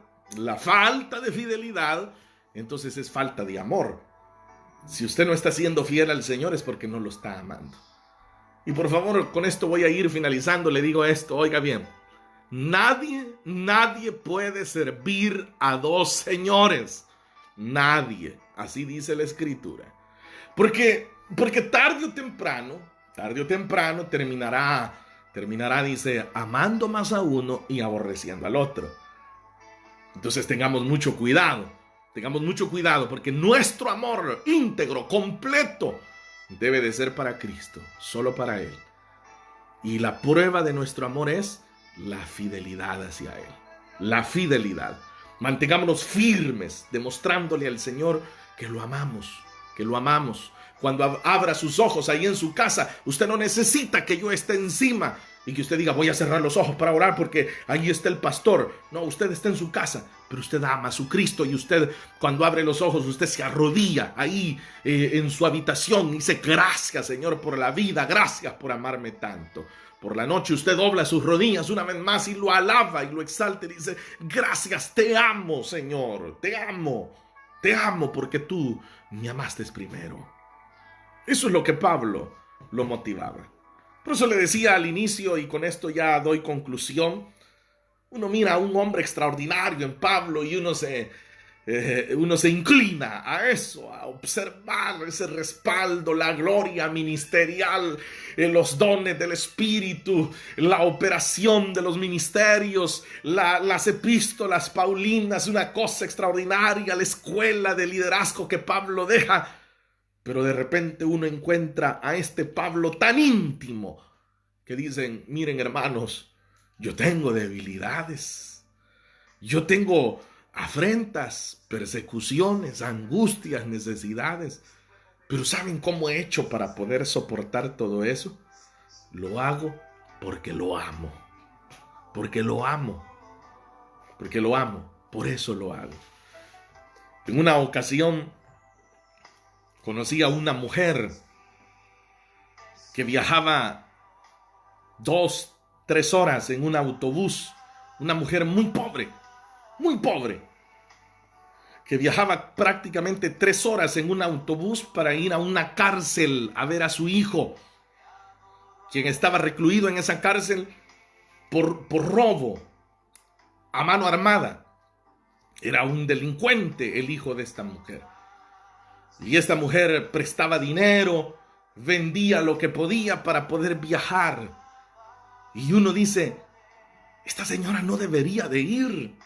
entonces es falta de amor. Si usted no está siendo fiel al Señor es porque no lo está amando. Y por favor, con esto voy a ir finalizando. Le digo esto, oiga bien. Nadie puede servir a dos señores. Nadie. Así dice la Escritura. Porque tarde o temprano terminará terminará, dice, amando más a uno y aborreciendo al otro. Entonces tengamos mucho cuidado porque nuestro amor íntegro, completo, debe de ser para Cristo, solo para Él. Y la prueba de nuestro amor es la fidelidad hacia Él. La fidelidad. Mantengámonos firmes, demostrándole al Señor que lo amamos, que lo amamos. Cuando abra sus ojos ahí en su casa, usted no necesita que yo esté encima y que usted diga, voy a cerrar los ojos para orar porque ahí está el pastor. No, usted está en su casa, pero usted ama a su Cristo y usted, cuando abre los ojos, usted se arrodilla ahí en su habitación y dice, gracias, Señor, por la vida, gracias por amarme tanto. Por la noche usted dobla sus rodillas una vez más y lo alaba y lo exalta y dice, gracias, te amo, Señor, te amo porque tú me amaste primero. Eso es lo que Pablo lo motivaba. Por eso le decía al inicio, y con esto ya doy conclusión, uno mira a un hombre extraordinario en Pablo y uno se inclina a eso, a observar ese respaldo, la gloria ministerial, los dones del Espíritu, la operación de los ministerios, las epístolas paulinas, una cosa extraordinaria, la escuela de liderazgo que Pablo deja. Pero de repente uno encuentra a este Pablo tan íntimo que dicen, miren hermanos, yo tengo debilidades, yo tengo afrentas, persecuciones, angustias, necesidades. Pero ¿saben cómo he hecho para poder soportar todo eso? Lo hago porque lo amo. Porque lo amo. Porque lo amo. Por eso lo hago. En una ocasión conocí a una mujer que viajaba 2-3 horas en un autobús. Una mujer muy pobre, que viajaba prácticamente 3 horas en un autobús para ir a una cárcel a ver a su hijo, quien estaba recluido en esa cárcel por robo a mano armada. Era un delincuente el hijo de esta mujer. Y esta mujer prestaba dinero, vendía lo que podía para poder viajar. Y uno dice, esta señora no debería de ir.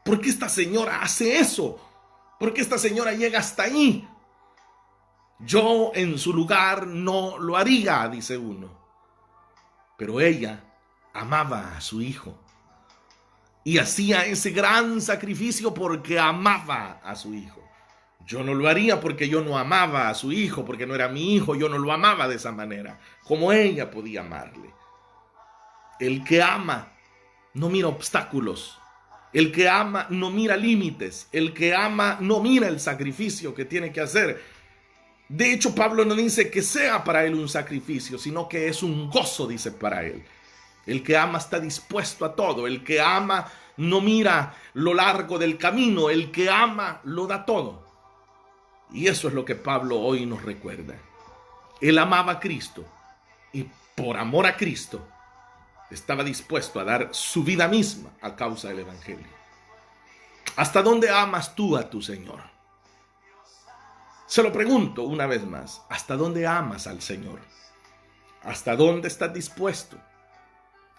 ¿Por qué esta señora hace eso? ¿Por qué esta señora llega hasta ahí? Yo en su lugar no lo haría, dice uno. Pero ella amaba a su hijo y hacía ese gran sacrificio porque amaba a su hijo. Yo no lo haría porque yo no amaba a su hijo, porque no era mi hijo, yo no lo amaba de esa manera, como ella podía amarle. El que ama no mira obstáculos. El que ama no mira límites. El que ama no mira el sacrificio que tiene que hacer. De hecho, Pablo no dice que sea para él un sacrificio, sino que es un gozo, dice, para él. El que ama está dispuesto a todo. El que ama no mira lo largo del camino. El que ama lo da todo. Y eso es lo que Pablo hoy nos recuerda. Él amaba a Cristo y por amor a Cristo estaba dispuesto a dar su vida misma a causa del Evangelio. ¿Hasta dónde amas tú a tu Señor? Se lo pregunto una vez más. ¿Hasta dónde amas al Señor? ¿Hasta dónde estás dispuesto?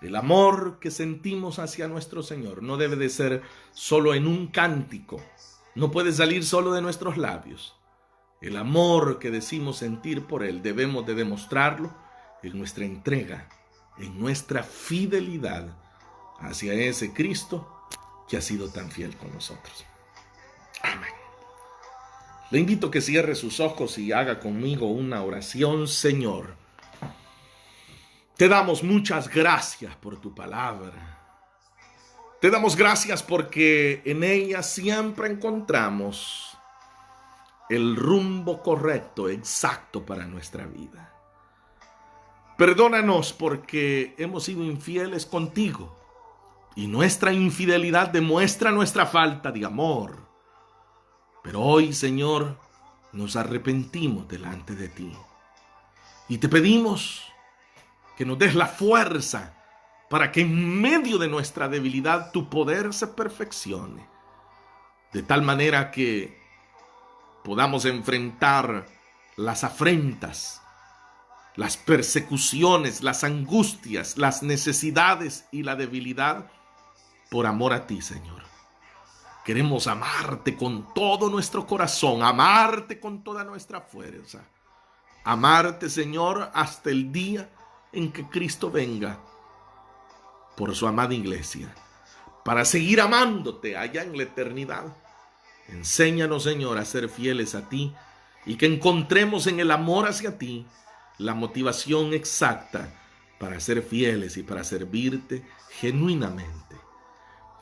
El amor que sentimos hacia nuestro Señor no debe de ser solo en un cántico. No puede salir solo de nuestros labios. El amor que decimos sentir por Él debemos de demostrarlo en nuestra entrega, en nuestra fidelidad hacia ese Cristo que ha sido tan fiel con nosotros. Amén. Le invito a que cierre sus ojos y haga conmigo una oración. Señor, te damos muchas gracias por tu palabra. Te damos gracias porque en ella siempre encontramos el rumbo correcto, exacto para nuestra vida. Perdónanos porque hemos sido infieles contigo y nuestra infidelidad demuestra nuestra falta de amor. Pero hoy, Señor, nos arrepentimos delante de ti y te pedimos que nos des la fuerza para que en medio de nuestra debilidad tu poder se perfeccione, de tal manera que podamos enfrentar las afrentas las persecuciones, las angustias, las necesidades y la debilidad por amor a ti, Señor. Queremos amarte con todo nuestro corazón, amarte con toda nuestra fuerza. Amarte, Señor, hasta el día en que Cristo venga por su amada iglesia, para seguir amándote allá en la eternidad. Enséñanos, Señor, a ser fieles a ti y que encontremos en el amor hacia ti la motivación exacta para ser fieles y para servirte genuinamente.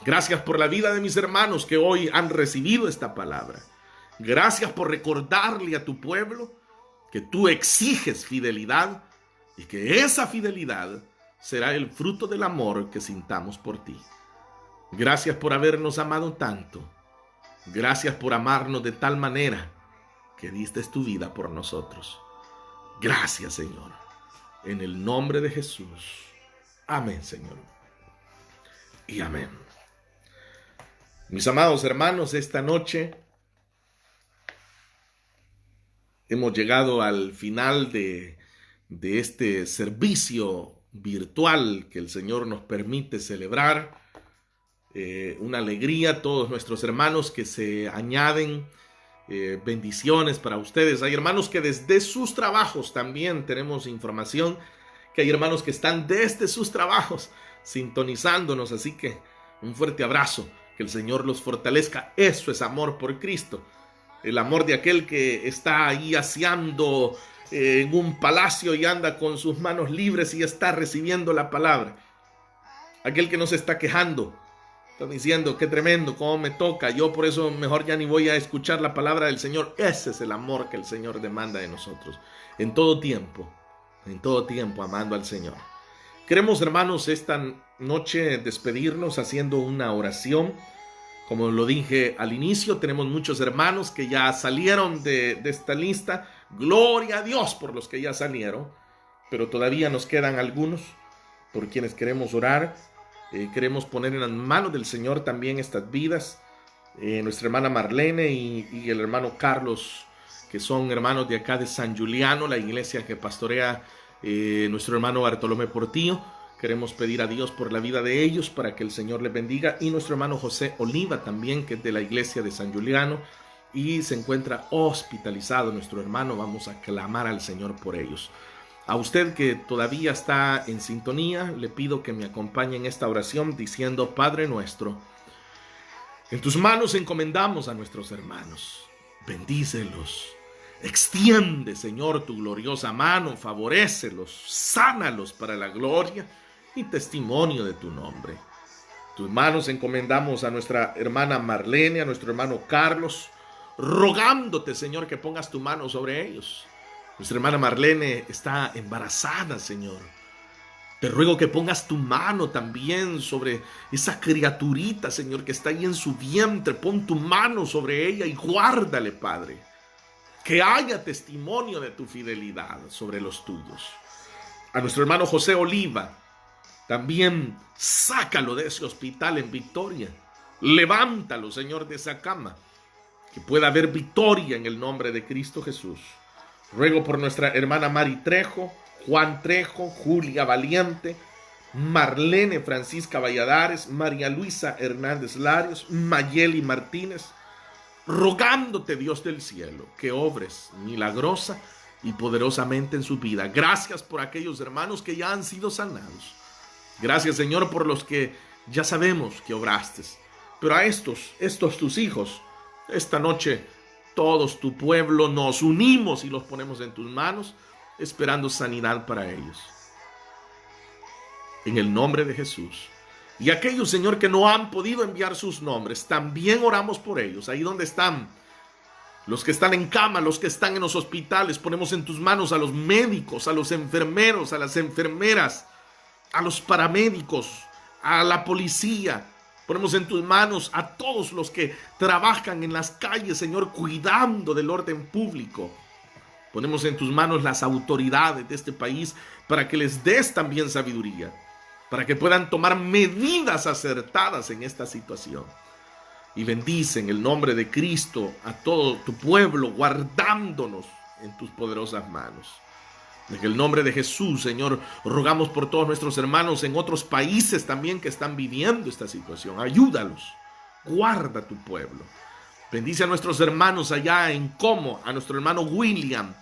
Gracias por la vida de mis hermanos que hoy han recibido esta palabra. Gracias por recordarle a tu pueblo que tú exiges fidelidad y que esa fidelidad será el fruto del amor que sintamos por ti. Gracias por habernos amado tanto. Gracias por amarnos de tal manera que diste tu vida por nosotros. Gracias, Señor. En el nombre de Jesús. Amén, Señor. Y amén. Mis amados hermanos, esta noche hemos llegado al final de este servicio virtual que el Señor nos permite celebrar. Una alegría a todos nuestros hermanos que se añaden. Bendiciones para ustedes. Hay hermanos que desde sus trabajos también tenemos información que hay hermanos que están desde sus trabajos sintonizándonos, así que un fuerte abrazo, que el Señor los fortalezca. Eso es amor por Cristo, el amor de aquel que está ahí aseando en un palacio y anda con sus manos libres y está recibiendo la palabra, aquel que no se está quejando. Están diciendo, qué tremendo, cómo me toca. Yo por eso mejor ya ni voy a escuchar la palabra del Señor. Ese es el amor que el Señor demanda de nosotros. En todo tiempo amando al Señor. Queremos, hermanos, esta noche despedirnos haciendo una oración. Como lo dije al inicio, tenemos muchos hermanos que ya salieron de esta lista. Gloria a Dios por los que ya salieron. Pero todavía nos quedan algunos por quienes queremos orar. Queremos poner en las manos del Señor también estas vidas. Nuestra hermana Marlene y el hermano Carlos, que son hermanos de acá de San Juliano, la iglesia que pastorea nuestro hermano Bartolomé Portillo. Queremos pedir a Dios por la vida de ellos para que el Señor les bendiga. Y nuestro hermano José Oliva también, que es de la iglesia de San Juliano y se encuentra hospitalizado nuestro hermano. Vamos a clamar al Señor por ellos. A usted que todavía está en sintonía, le pido que me acompañe en esta oración diciendo: Padre nuestro, en tus manos encomendamos a nuestros hermanos. Bendícelos, extiende, Señor, tu gloriosa mano, favorécelos, sánalos para la gloria y testimonio de tu nombre. Tus manos encomendamos a nuestra hermana Marlene, a nuestro hermano Carlos, rogándote, Señor, que pongas tu mano sobre ellos. Nuestra hermana Marlene está embarazada, Señor. Te ruego que pongas tu mano también sobre esa criaturita, Señor, que está ahí en su vientre. Pon tu mano sobre ella y guárdale, Padre. Que haya testimonio de tu fidelidad sobre los tuyos. A nuestro hermano José Oliva, también sácalo de ese hospital en victoria. Levántalo, Señor, de esa cama. Que pueda haber victoria en el nombre de Cristo Jesús. Ruego por nuestra hermana Mari Trejo, Juan Trejo, Julia Valiente, Marlene Francisca Valladares, María Luisa Hernández Larios, Mayeli Martínez, rogándote, Dios del cielo, que obres milagrosa y poderosamente en su vida. Gracias por aquellos hermanos que ya han sido sanados. Gracias, Señor, por los que ya sabemos que obraste. Pero a estos tus hijos, esta noche, todos tu pueblo nos unimos y los ponemos en tus manos, esperando sanidad para ellos. En el nombre de Jesús. Y aquellos, Señor, que no han podido enviar sus nombres, también oramos por ellos, ahí donde están. Los que están en cama, los que están en los hospitales, ponemos en tus manos a los médicos, a los enfermeros, a las enfermeras, a los paramédicos, a la policía. Ponemos en tus manos a todos los que trabajan en las calles, Señor, cuidando del orden público. Ponemos en tus manos las autoridades de este país para que les des también sabiduría, para que puedan tomar medidas acertadas en esta situación. Y bendice en el nombre de Cristo a todo tu pueblo, guardándonos en tus poderosas manos. En el nombre de Jesús, Señor, rogamos por todos nuestros hermanos en otros países también que están viviendo esta situación. Ayúdalos, guarda tu pueblo. Bendice a nuestros hermanos allá en Como, a nuestro hermano William.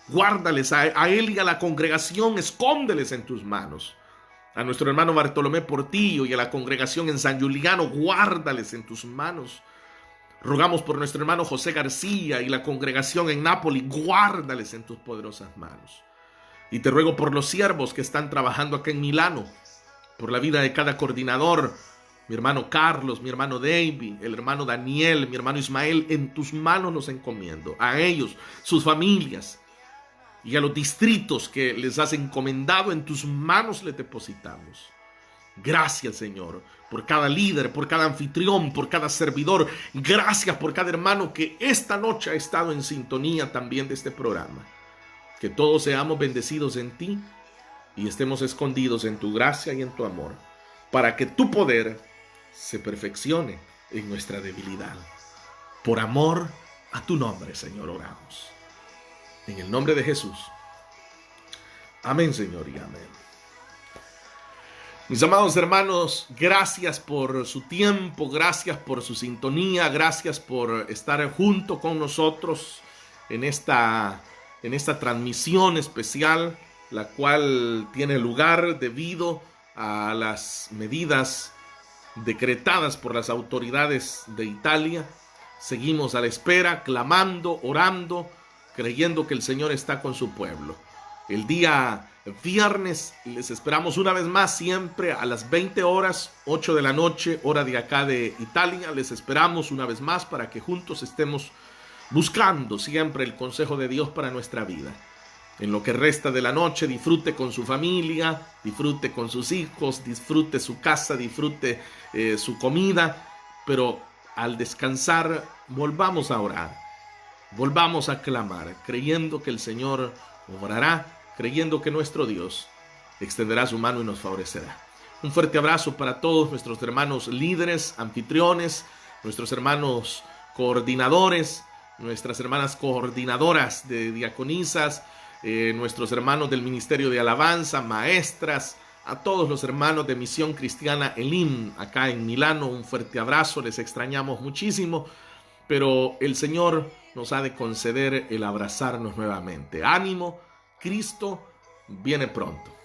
Guárdales a él y a la congregación, escóndeles en tus manos. A nuestro hermano Bartolomé Portillo y a la congregación en San Giuliano, guárdales en tus manos. Rogamos por nuestro hermano José García y la congregación en Nápoles, guárdales en tus poderosas manos. Y te ruego por los siervos que están trabajando acá en Milano, por la vida de cada coordinador, mi hermano Carlos, mi hermano David, el hermano Daniel, mi hermano Ismael, en tus manos los encomiendo. A ellos, sus familias y a los distritos que les has encomendado, en tus manos les depositamos. Gracias, Señor, por cada líder, por cada anfitrión, por cada servidor. Gracias por cada hermano que esta noche ha estado en sintonía también de este programa. Que todos seamos bendecidos en ti y estemos escondidos en tu gracia y en tu amor, para que tu poder se perfeccione en nuestra debilidad. Por amor a tu nombre, Señor, oramos. En el nombre de Jesús. Amén, Señor, y amén. Mis amados hermanos, gracias por su tiempo, gracias por su sintonía, gracias por estar junto con nosotros en esta transmisión especial, la cual tiene lugar debido a las medidas decretadas por las autoridades de Italia. Seguimos a la espera, clamando, orando, creyendo que el Señor está con su pueblo. El día viernes les esperamos una vez más, siempre a las 20 horas, 8 de la noche, hora de acá de Italia. Les esperamos una vez más para que juntos estemos buscando siempre el consejo de Dios para nuestra vida. En lo que resta de la noche, disfrute con su familia, disfrute con sus hijos, disfrute su casa, disfrute su comida, pero al descansar volvamos a orar, volvamos a clamar, creyendo que el Señor obrará, creyendo que nuestro Dios extenderá su mano y nos favorecerá. Un fuerte abrazo para todos nuestros hermanos líderes, anfitriones, nuestros hermanos coordinadores, nuestras hermanas coordinadoras de diaconisas, nuestros hermanos del Ministerio de Alabanza, maestras, a todos los hermanos de Misión Cristiana Elim, acá en Milano, un fuerte abrazo, les extrañamos muchísimo, pero el Señor nos ha de conceder el abrazarnos nuevamente. Ánimo, Cristo viene pronto.